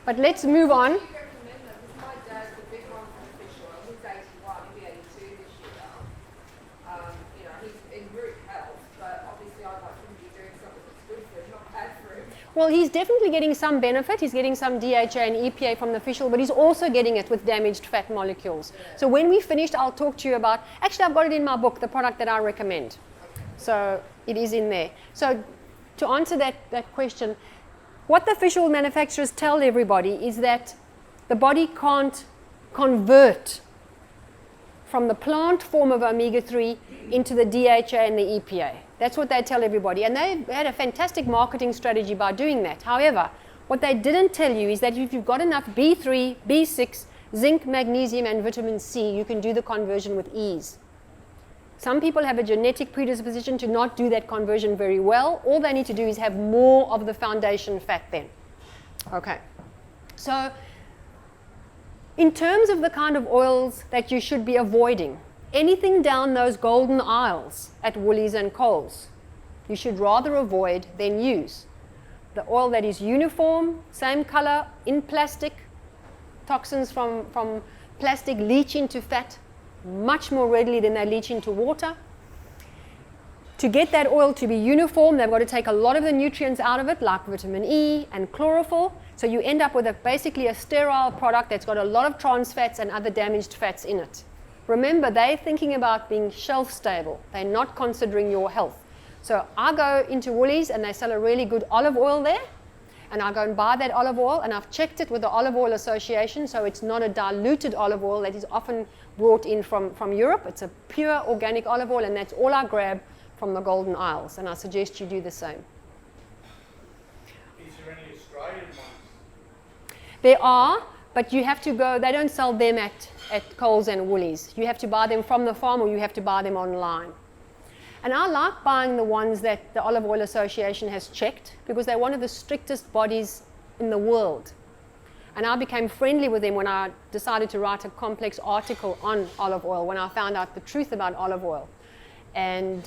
But let's move on. You recommend them because my dad's a big one for the fish oil. He's 81, he'll be 82 this year. You know, he's in root health, but obviously I'd like him to be doing something that's good for him, not bad for him. Well, he's definitely getting some benefit. He's getting some DHA and EPA from the fish oil, but he's also getting it with damaged fat molecules. So when we finished, I'll talk to you about, actually I've got it in my book, the product that I recommend. So it is in there. So to answer that question, what the fish oil manufacturers tell everybody is that the body can't convert from the plant form of omega-3 into the DHA and the EPA. That's what they tell everybody. And they had a fantastic marketing strategy by doing that. However, what they didn't tell you is that if you've got enough B3, B6, zinc, magnesium, and vitamin C, you can do the conversion with ease. Some people have a genetic predisposition to not do that conversion very well. All they need to do is have more of the foundation fat then. Okay. So in terms of the kind of oils that you should be avoiding, anything down those golden aisles at Woolies and Coles, you should rather avoid than use. The oil that is uniform, same color, in plastic, toxins from plastic leach into fat much more readily than they leach into water. To get that oil to be uniform, they've got to take a lot of the nutrients out of it, like vitamin E and chlorophyll. So you end up with basically a sterile product that's got a lot of trans fats and other damaged fats in it. Remember, they're thinking about being shelf stable. They're not considering your health. So I go into Woolies and they sell a really good olive oil there. And I go and buy that olive oil, and I've checked it with the Olive Oil Association, so it's not a diluted olive oil that is often brought in from Europe. It's a pure organic olive oil, and that's all I grab from the golden aisles, and I suggest you do the same. Is there any Australian ones? There are, but you have to go, they don't sell them at Coles and Woolies. You have to buy them from the farm, or you have to buy them online. And I like buying the ones that the Olive Oil Association has checked because they're one of the strictest bodies in the world. And I became friendly with them when I decided to write a complex article on olive oil, when I found out the truth about olive oil. And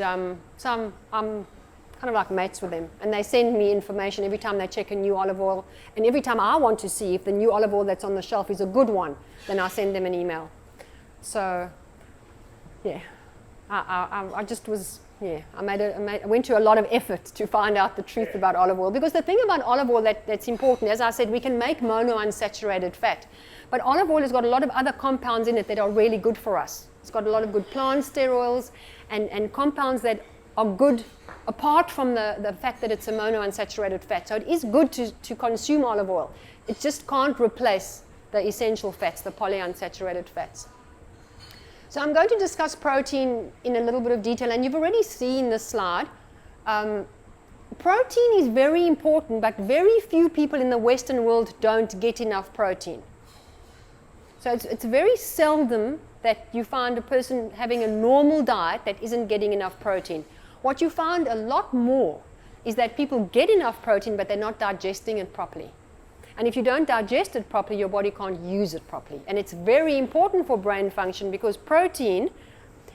so I'm kind of like mates with them. And they send me information every time they check a new olive oil. And every time I want to see if the new olive oil that's on the shelf is a good one, then I send them an email. So, yeah. I just was, yeah, I went to a lot of effort to find out the truth about olive oil. Because the thing about olive oil that's important, as I said, we can make monounsaturated fat. But olive oil has got a lot of other compounds in it that are really good for us. It's got a lot of good plant sterols and compounds that are good apart from the fact that it's a monounsaturated fat. So it is good to consume olive oil. It just can't replace the essential fats, the polyunsaturated fats. So I'm going to discuss protein in a little bit of detail, and you've already seen this slide. protein is very important, but very few people in the Western world don't get enough protein. So it's very seldom that you find a person having a normal diet that isn't getting enough protein. What you find a lot more is that people get enough protein, but they're not digesting it properly. And if you don't digest it properly, your body can't use it properly. And it's very important for brain function because protein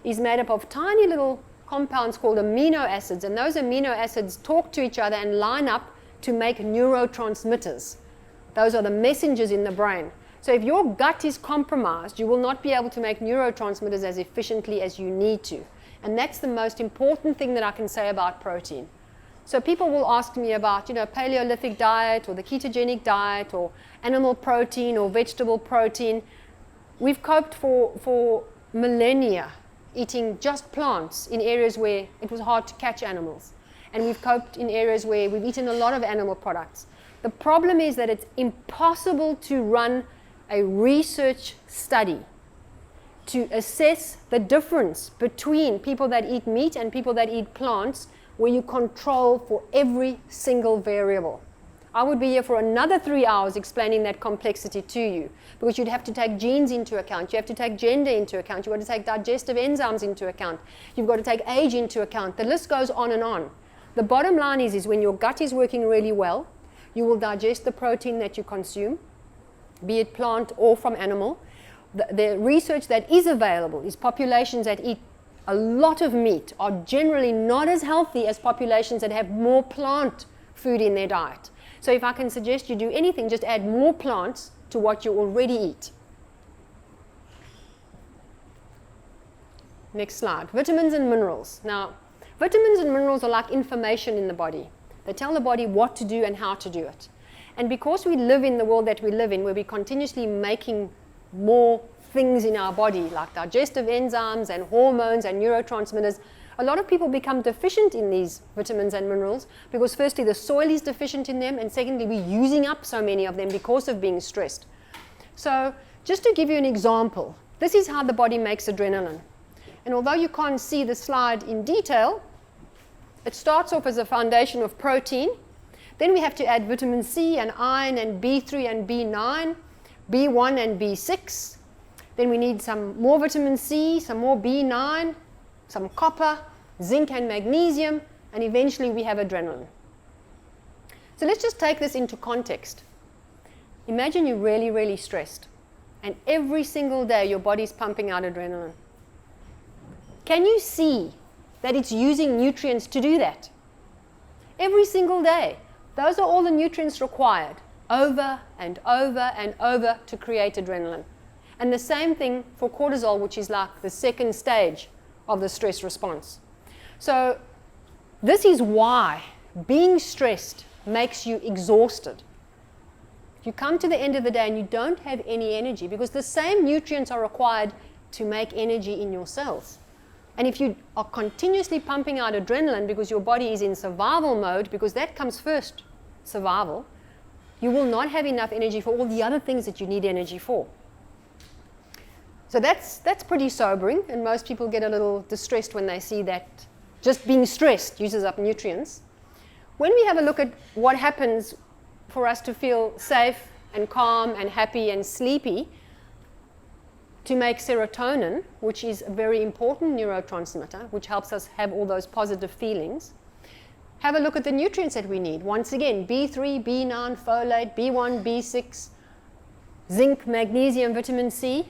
is made up of tiny little compounds called amino acids, and those amino acids talk to each other and line up to make neurotransmitters. Those are the messengers in the brain. So if your gut is compromised, you will not be able to make neurotransmitters as efficiently as you need to. And that's the most important thing that I can say about protein. So people will ask me about, Paleolithic diet or the ketogenic diet or animal protein or vegetable protein. We've coped for millennia eating just plants in areas where it was hard to catch animals. And we've coped in areas where we've eaten a lot of animal products. The problem is that it's impossible to run a research study to assess the difference between people that eat meat and people that eat plants where you control for every single variable. I would be here for another 3 hours explaining that complexity to you because you'd have to take genes into account, you have to take gender into account, you've got to take digestive enzymes into account, you've got to take age into account. The list goes on and on. The bottom line is when your gut is working really well, you will digest the protein that you consume, be it plant or from animal. The research that is available is populations that eat a lot of meat are generally not as healthy as populations that have more plant food in their diet. So if I can suggest you do anything, just add more plants to what you already eat. Next slide. Vitamins and minerals. Now, vitamins and minerals are like information in the body. They tell the body what to do and how to do it. And because we live in the world that we live in, where we're continuously making more things in our body, like digestive enzymes and hormones and neurotransmitters, a lot of people become deficient in these vitamins and minerals because firstly, the soil is deficient in them, and secondly, we're using up so many of them because of being stressed. So just to give you an example, this is how the body makes adrenaline. And although you can't see the slide in detail, it starts off as a foundation of protein. Then we have to add vitamin C and iron and B3 and B9, B1 and B6. Then we need some more vitamin C, some more B9, some copper, zinc and magnesium, and eventually we have adrenaline. So let's just take this into context. Imagine you're really, really stressed, and every single day your body's pumping out adrenaline. Can you see that it's using nutrients to do that? Every single day. Those are all the nutrients required over and over and over to create adrenaline. And the same thing for cortisol, which is like the second stage of the stress response. So this is why being stressed makes you exhausted. You come to the end of the day and you don't have any energy because the same nutrients are required to make energy in your cells. And if you are continuously pumping out adrenaline because your body is in survival mode, because that comes first, survival, you will not have enough energy for all the other things that you need energy for. So that's pretty sobering, and most people get a little distressed when they see that just being stressed uses up nutrients. When we have a look at what happens for us to feel safe and calm and happy and sleepy, to make serotonin, which is a very important neurotransmitter, which helps us have all those positive feelings, have a look at the nutrients that we need. Once again, B3, B9, folate, B1, B6, zinc, magnesium, vitamin C.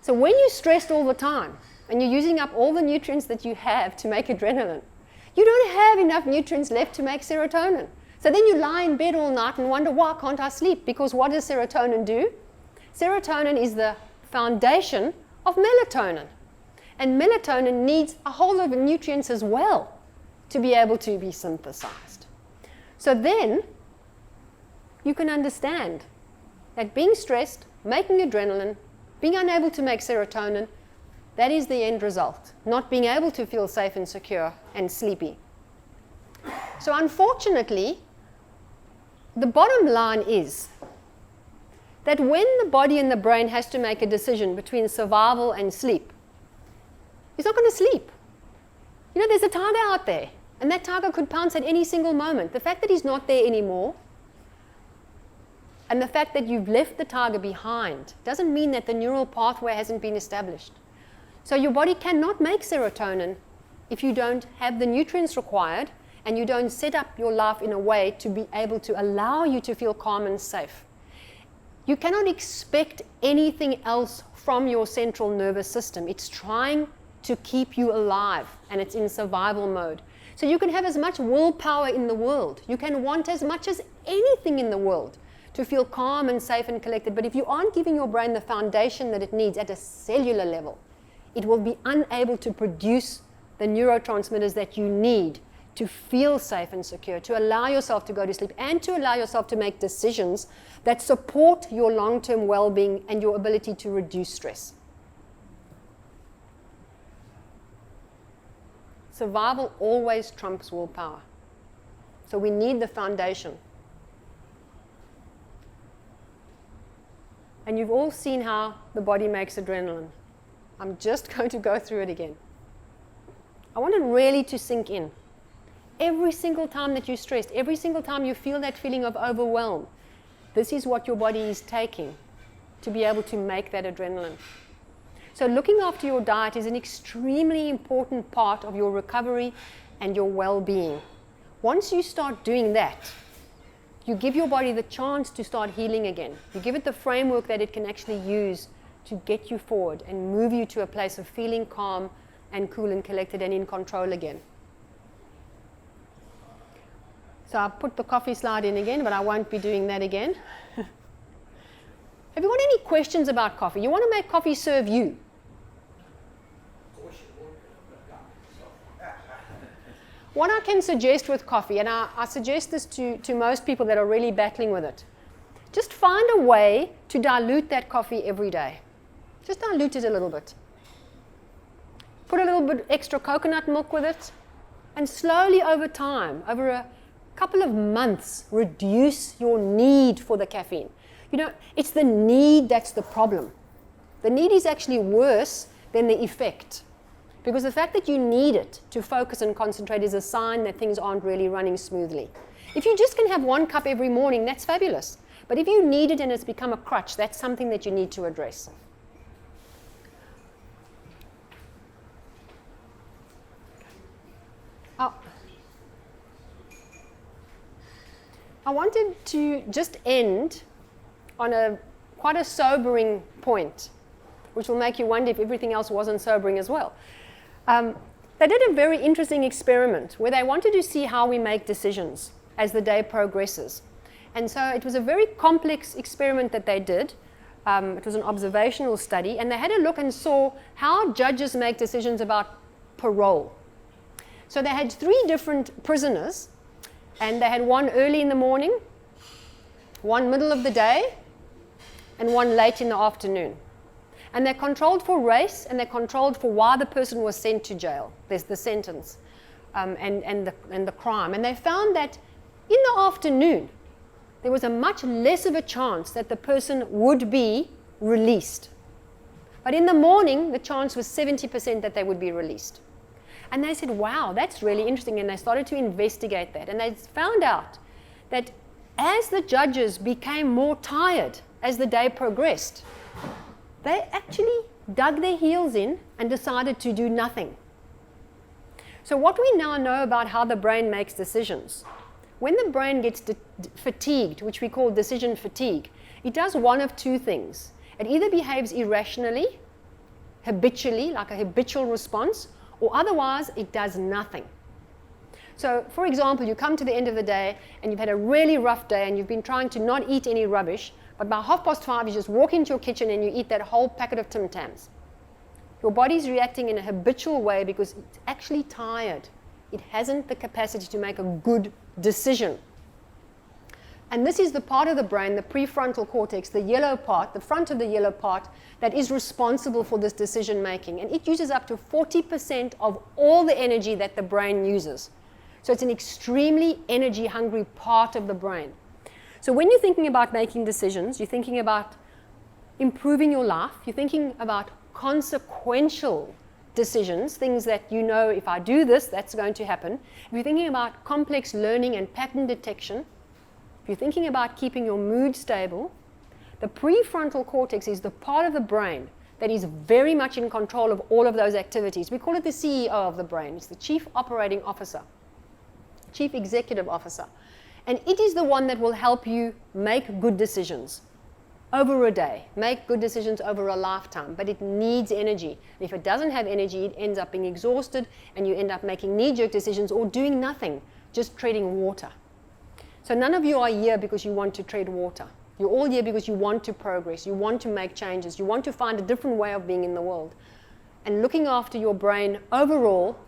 So when you're stressed all the time and you're using up all the nutrients that you have to make adrenaline, you don't have enough nutrients left to make serotonin. So then you lie in bed all night and wonder, why can't I sleep? Because what does serotonin do? Serotonin is the foundation of melatonin. And melatonin needs a whole lot of nutrients as well to be able to be synthesized. So then you can understand that being stressed, making adrenaline, being unable to make serotonin, that is the end result, not being able to feel safe and secure and sleepy. So unfortunately, the bottom line is that when the body and the brain has to make a decision between survival and sleep, it's not going to sleep. There's a tiger out there. And that tiger could pounce at any single moment. The fact that he's not there anymore, and the fact that you've left the tiger behind, doesn't mean that the neural pathway hasn't been established. So your body cannot make serotonin if you don't have the nutrients required and you don't set up your life in a way to be able to allow you to feel calm and safe. You cannot expect anything else from your central nervous system. It's trying to keep you alive, and it's in survival mode. So you can have as much willpower in the world. You can want as much as anything in the world to feel calm and safe and collected. But if you aren't giving your brain the foundation that it needs at a cellular level, it will be unable to produce the neurotransmitters that you need to feel safe and secure, to allow yourself to go to sleep, and to allow yourself to make decisions that support your long-term well-being and your ability to reduce stress. Survival always trumps willpower. So we need the foundation. And you've all seen how the body makes adrenaline. I'm just going to go through it again. I want it really to sink in. Every single time that you're stressed, every single time you feel that feeling of overwhelm, this is what your body is taking to be able to make that adrenaline. So looking after your diet is an extremely important part of your recovery and your well-being. Once you start doing that, you give your body the chance to start healing again. You give it the framework that it can actually use to get you forward and move you to a place of feeling calm and cool and collected and in control again. So I'll put the coffee slide in again, but I won't be doing that again. Have you got any questions about coffee? You want to make coffee serve you? What I can suggest with coffee, and I suggest this to most people that are really battling with it, just find a way to dilute that coffee every day. Just dilute it a little bit. Put a little bit extra coconut milk with it, and slowly over time, over a couple of months, reduce your need for the caffeine. You know, it's the need that's the problem. The need is actually worse than the effect. Because the fact that you need it to focus and concentrate is a sign that things aren't really running smoothly. If you just can have 1 cup every morning, that's fabulous. But if you need it and it's become a crutch, that's something that you need to address. I wanted to just end on quite a sobering point, which will make you wonder if everything else wasn't sobering as well. They did a very interesting experiment where they wanted to see how we make decisions as the day progresses. And so it was a very complex experiment that they did. It was an observational study, and they had a look and saw how judges make decisions about parole. So they had 3 different prisoners, and they had one early in the morning, one middle of the day, and one late in the afternoon. And they controlled for race, and they controlled for why the person was sent to jail. There's the sentence and the crime. And they found that in the afternoon, there was a much less of a chance that the person would be released. But in the morning, the chance was 70% that they would be released. And they said, wow, that's really interesting. And they started to investigate that. And they found out that as the judges became more tired as the day progressed, they actually dug their heels in and decided to do nothing. So what we now know about how the brain makes decisions, when the brain gets fatigued, which we call decision fatigue, it does one of 2 things. It either behaves irrationally, habitually, like a habitual response, or otherwise it does nothing. So, for example, you come to the end of the day and you've had a really rough day and you've been trying to not eat any rubbish, but by 5:30 you just walk into your kitchen and you eat that whole packet of Tim Tams. Your body's reacting in a habitual way because it's actually tired. It hasn't the capacity to make a good decision. And this is the part of the brain, the prefrontal cortex, the yellow part, the front of the yellow part, that is responsible for this decision making. And it uses up to 40% of all the energy that the brain uses. So it's an extremely energy hungry part of the brain. So when you're thinking about making decisions, you're thinking about improving your life, you're thinking about consequential decisions, things that you know, if I do this, that's going to happen. If you're thinking about complex learning and pattern detection, if you're thinking about keeping your mood stable, the prefrontal cortex is the part of the brain that is very much in control of all of those activities. We call it the CEO of the brain. It's the Chief Operating Officer, Chief Executive Officer. And it is the one that will help you make good decisions over a day, make good decisions over a lifetime, but it needs energy. And if it doesn't have energy, it ends up being exhausted, and you end up making knee-jerk decisions or doing nothing, just treading water. So none of you are here because you want to tread water. You're all here because you want to progress, you want to make changes, you want to find a different way of being in the world. And looking after your brain overall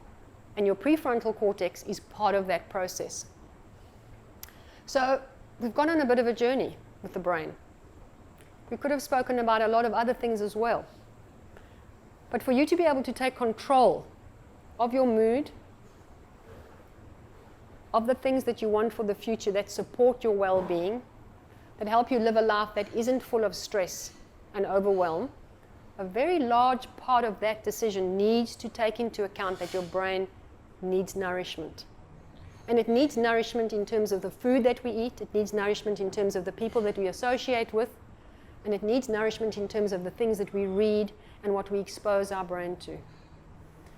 and your prefrontal cortex is part of that process. So we've gone on a bit of a journey with the brain. We could have spoken about a lot of other things as well. But for you to be able to take control of your mood, of the things that you want for the future that support your well-being, that help you live a life that isn't full of stress and overwhelm, a very large part of that decision needs to take into account that your brain needs nourishment. And it needs nourishment in terms of the food that we eat, it needs nourishment in terms of the people that we associate with, and it needs nourishment in terms of the things that we read and what we expose our brain to.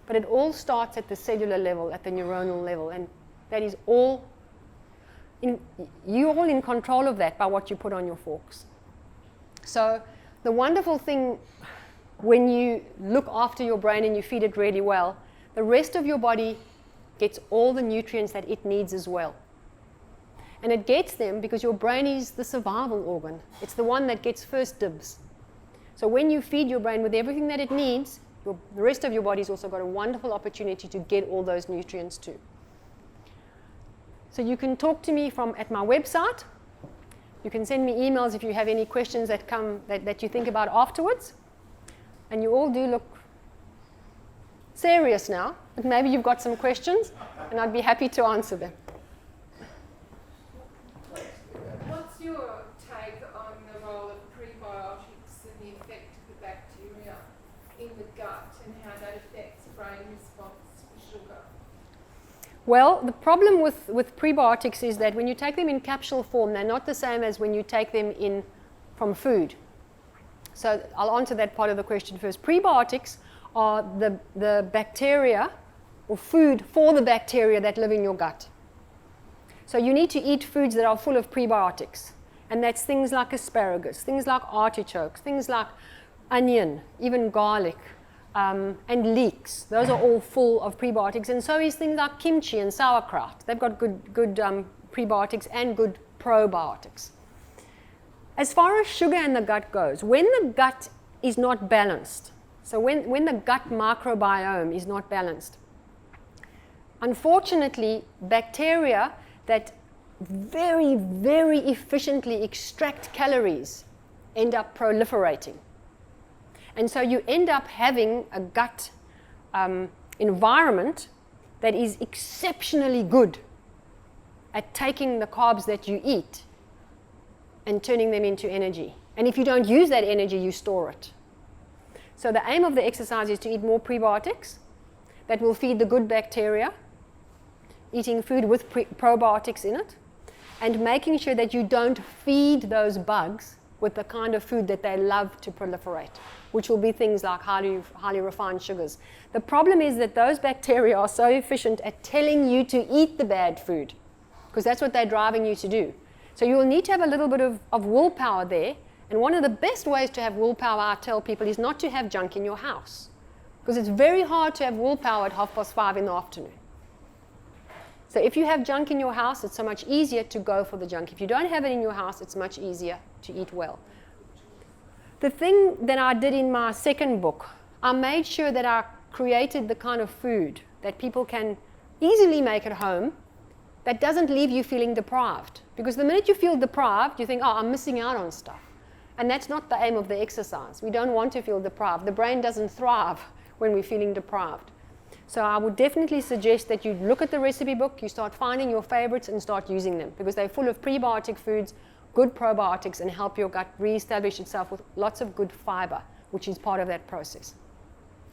But it all starts at the cellular level, at the neuronal level, and that is all, you're all in control of that by what you put on your forks. So the wonderful thing when you look after your brain and you feed it really well, the rest of your body gets all the nutrients that it needs as well. And it gets them because your brain is the survival organ. It's the one that gets first dibs. So when you feed your brain with everything that it needs, the rest of your body's also got a wonderful opportunity to get all those nutrients too. So you can talk to me at my website. You can send me emails if you have any questions that you think about afterwards. And you all do look serious now, but maybe you've got some questions, and I'd be happy to answer them. What's your take on the role of prebiotics and the effect of the bacteria in the gut and how that affects brain response to sugar? Well, the problem with prebiotics is that when you take them in capsule form, they're not the same as when you take them from food. So I'll answer that part of the question first. Prebiotics are the bacteria or food for the bacteria that live in your gut. So you need to eat foods that are full of prebiotics. And that's things like asparagus, things like artichokes, things like onion, even garlic, and leeks. Those are all full of prebiotics. And so is things like kimchi and sauerkraut. They've got good prebiotics and good probiotics. As far as sugar in the gut goes, when the gut is not balanced, so when the gut microbiome is not balanced, unfortunately, bacteria that very, very efficiently extract calories end up proliferating. And so you end up having a gut environment that is exceptionally good at taking the carbs that you eat and turning them into energy. And if you don't use that energy, you store it. So the aim of the exercise is to eat more prebiotics that will feed the good bacteria, eating food with probiotics in it, and making sure that you don't feed those bugs with the kind of food that they love to proliferate, which will be things like highly refined sugars. The problem is that those bacteria are so efficient at telling you to eat the bad food, because that's what they're driving you to do. So you will need to have a little bit of willpower there. And one of the best ways to have willpower, I tell people, is not to have junk in your house. Because it's very hard to have willpower at 5:30 in the afternoon. So if you have junk in your house, it's so much easier to go for the junk. If you don't have it in your house, it's much easier to eat well. The thing that I did in my second book, I made sure that I created the kind of food that people can easily make at home that doesn't leave you feeling deprived. Because the minute you feel deprived, you think, oh, I'm missing out on stuff. And that's not the aim of the exercise. We don't want to feel deprived. The brain doesn't thrive when we're feeling deprived. So I would definitely suggest that you look at the recipe book, you start finding your favorites and start using them, because they're full of prebiotic foods, good probiotics, and help your gut reestablish itself with lots of good fiber, which is part of that process.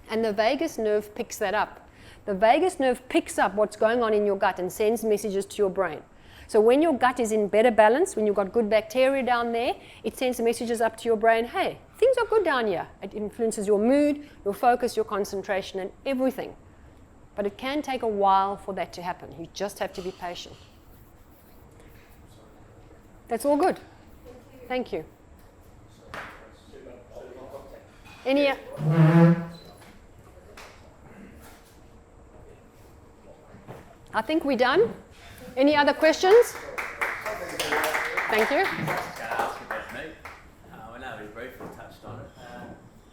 And the vagus nerve picks that up. The vagus nerve picks up what's going on in your gut and sends messages to your brain. So when your gut is in better balance, when you've got good bacteria down there, it sends messages up to your brain, hey, things are good down here. It influences your mood, your focus, your concentration, and everything. But it can take a while for that to happen. You just have to be patient. That's all good. Thank you. Any? I think we're done. Any other questions? Thank you. I was going to ask about meat. I know we briefly touched on it.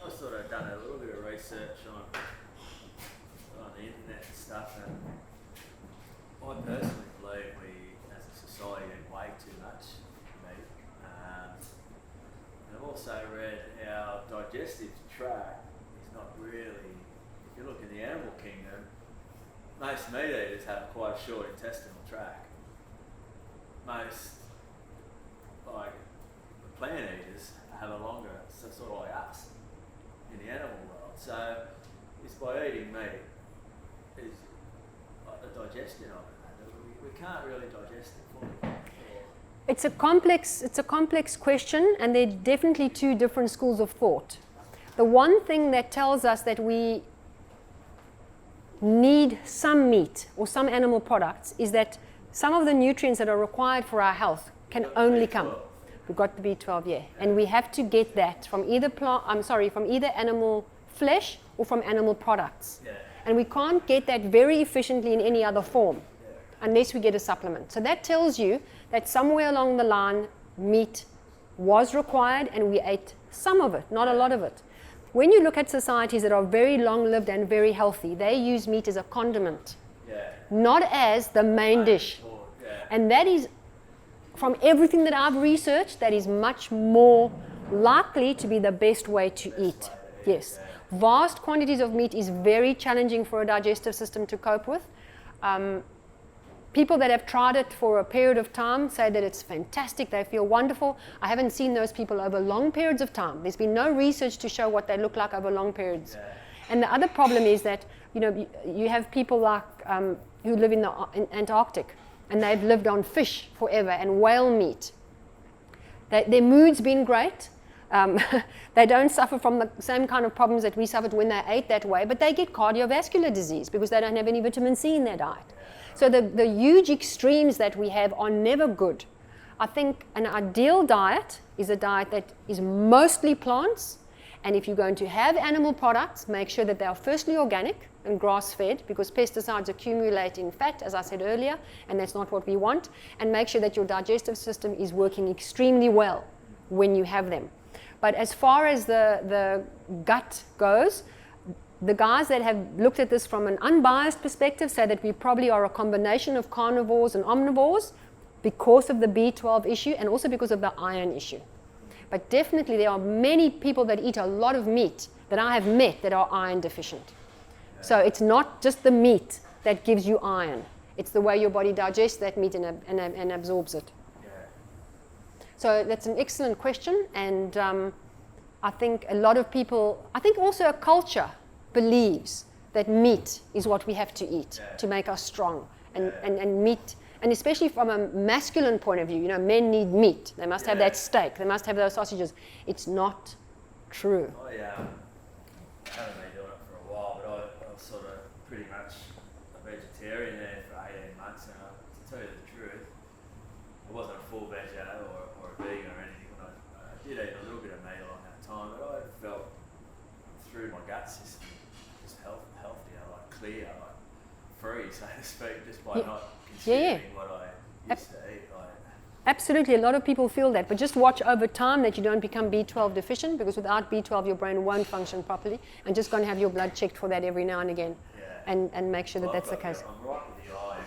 I've sort of done a little bit of research on the internet and stuff, and I personally believe we, as a society, eat way too much meat. And I've also read our digestive tract is not really, if you look in the animal kingdom, most meat eaters have quite a short intestinal tract. Most, like, the plant eaters have a longer, so sort of like us in the animal world. So it's by eating meat is like the digestion of it. We can't really digest it fully. It's a complex question, and there are definitely two different schools of thought. The one thing that tells us that we need some meat or some animal products is that some of the nutrients that are required for our health can only come. We've got the B12, yeah. And we have to get that from either from either animal flesh or from animal products. Yeah. And we can't get that very efficiently in any other form unless we get a supplement. So that tells you that somewhere along the line, meat was required and we ate some of it, not a lot of it. When you look at societies that are very long-lived and very healthy, they use meat as a condiment, not as the main dish. And that is, from everything that I've researched, that is much more likely to be the best way to eat. Yes. Vast quantities of meat is very challenging for a digestive system to cope with. People that have tried it for a period of time say that it's fantastic, they feel wonderful. I haven't seen those people over long periods of time. There's been no research to show what they look like over long periods. And the other problem is that, you have people like who live in Antarctic, and they've lived on fish forever and whale meat. Their mood's been great. They don't suffer from the same kind of problems that we suffered when they ate that way, but they get cardiovascular disease because they don't have any vitamin C in their diet. So the huge extremes that we have are never good. I think an ideal diet is a diet that is mostly plants, and if you're going to have animal products, make sure that they are firstly organic and grass-fed, because pesticides accumulate in fat, as I said earlier, and that's not what we want, and make sure that your digestive system is working extremely well when you have them. But as far as the gut goes, the guys that have looked at this from an unbiased perspective say that we probably are a combination of carnivores and omnivores because of the B12 issue and also because of the iron issue. But definitely there are many people that eat a lot of meat that I have met that are iron deficient. So it's not just the meat that gives you iron. It's the way your body digests that meat and absorbs it. So that's an excellent question, and I think a lot of people, I think also a culture believes that meat is what we have to eat to make us strong, and meat, and especially from a masculine point of view, men need meat. They must have that steak. They must have those sausages. It's not true. I haven't been doing it for a while, but I was sort of pretty much a vegetarian there for 18 months, and to tell you the truth, I wasn't a full veg or a vegan or anything. I did eat a little bit of meat along that time, but I felt through my gut system just healthier, like clear, like free, so to speak, just by not consuming what I used to eat. Absolutely, a lot of people feel that, but just watch over time that you don't become B12 deficient, because without B12 your brain won't function properly, and just go and have your blood checked for that every now and again, and make sure that that's the case. I'm right with the iron.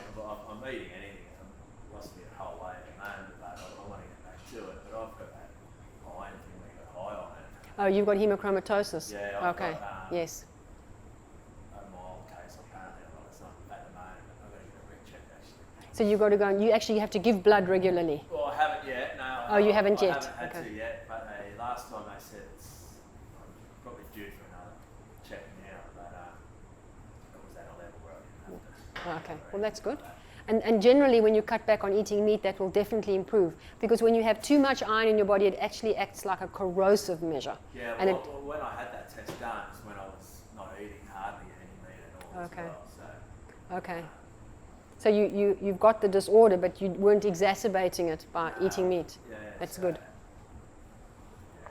I'm eating anything. I'm lost me a whole way at the moment, but I want to get back to it. But I've got that iron thing where you got high on it. Oh, you've got hemochromatosis. Yeah. I've okay. got, yes. A mild case apparently. It's not at the moment. I've got to get a recheck actually. So you've got to go and you have to give blood regularly. Well, I haven't yet. No. Oh, you haven't yet. I haven't had to yet. But last time they said I'm probably due for another checking out, but it was at a level where I didn't have to. Okay, well that's good. And generally when you cut back on eating meat, that will definitely improve. Because when you have too much iron in your body, it actually acts like a corrosive measure. Yeah, and well, when I had that test done, it's when I was not eating hardly any meat at all Okay. as well. So, Okay. So you've got the disorder, but you weren't exacerbating it by eating meat. yeah, That's so, good. yeah.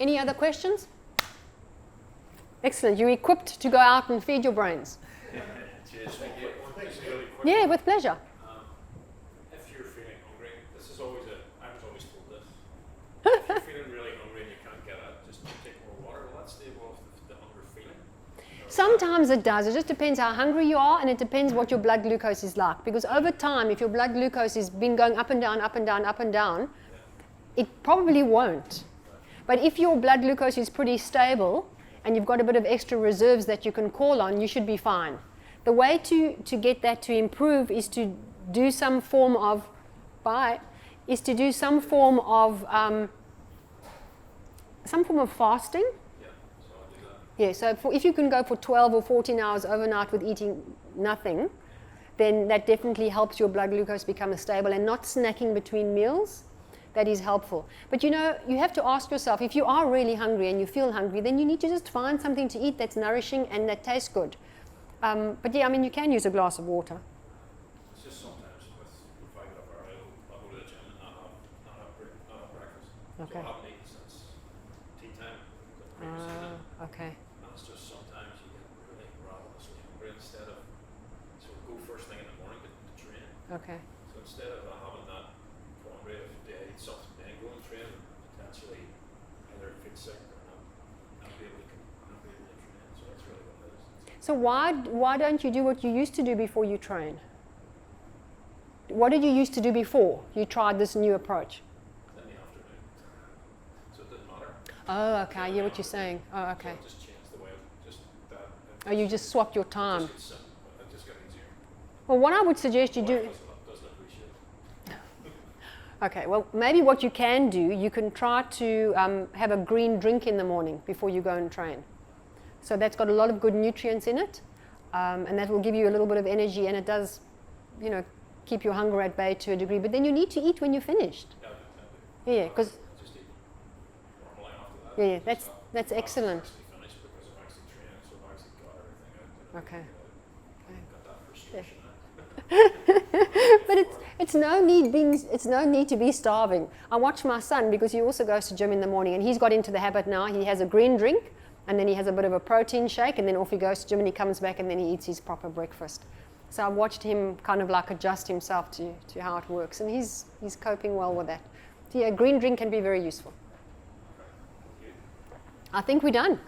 Any other questions? Excellent. You're equipped to go out and feed your brains. Cheers, thank you. One thing's really quick. Yeah, with pleasure. If you're feeling hungry, this is always I was always told this. If you're feeling really hungry and you can't get it, just take more water. Will that stave off the hunger feeling? Sometimes it does. It just depends how hungry you are, and it depends what your blood glucose is like. Because over time, if your blood glucose has been going up and down, up and down, up and down, it probably won't. But if your blood glucose is pretty stable and you've got a bit of extra reserves that you can call on, you should be fine. The way to get that to improve is to do some form of fasting. Yeah, so I'll do that. Yeah, so if you can go for 12 or 14 hours overnight with eating nothing, then that definitely helps your blood glucose become stable, and not snacking between meals. That is helpful. But you know, you have to ask yourself, if you are really hungry and you feel hungry, then you need to just find something to eat that's nourishing and that tastes good. But yeah, I mean, you can use a glass of water. It's just sometimes if I get up early, I'll go to the gym and not have breakfast. Okay. So I haven't eaten since tea time the previous evening. Okay. And it's just sometimes you get really ravenously hungry instead of, so go first thing in the morning to train. Okay. So instead of having that quandary of do I eat something then go and train, potentially either feel sick or not be able to train. So that's really what it is. So why don't you do what you used to do before you train? What did you used to do before you tried this new approach? In the afternoon. So it didn't matter. Oh, okay. I hear what you're saying. Oh, okay. So I just changed the way of just that. Oh, you just swapped your time. It just got easier. Well, what I would suggest you do... Doesn't appreciate it. Okay, well, maybe what you can do, you can try to have a green drink in the morning before you go and train. So that's got a lot of good nutrients in it, and that will give you a little bit of energy, and it does, you know, keep your hunger at bay to a degree. But then you need to eat when you're finished. Yeah, Yeah, because just eat normally after that. yeah, that's excellent. Actually finished because I'm actually training, so I've actually got everything out. Okay. Got that frustration. But it's no need to be starving. I watch my son because he also goes to gym in the morning, and he's got into the habit now. He has a green drink, and then he has a bit of a protein shake, and then off he goes to gym, and he comes back, and then he eats his proper breakfast. So I've watched him kind of like adjust himself to how it works, and he's coping well with that. So yeah, a green drink can be very useful. I think we're done.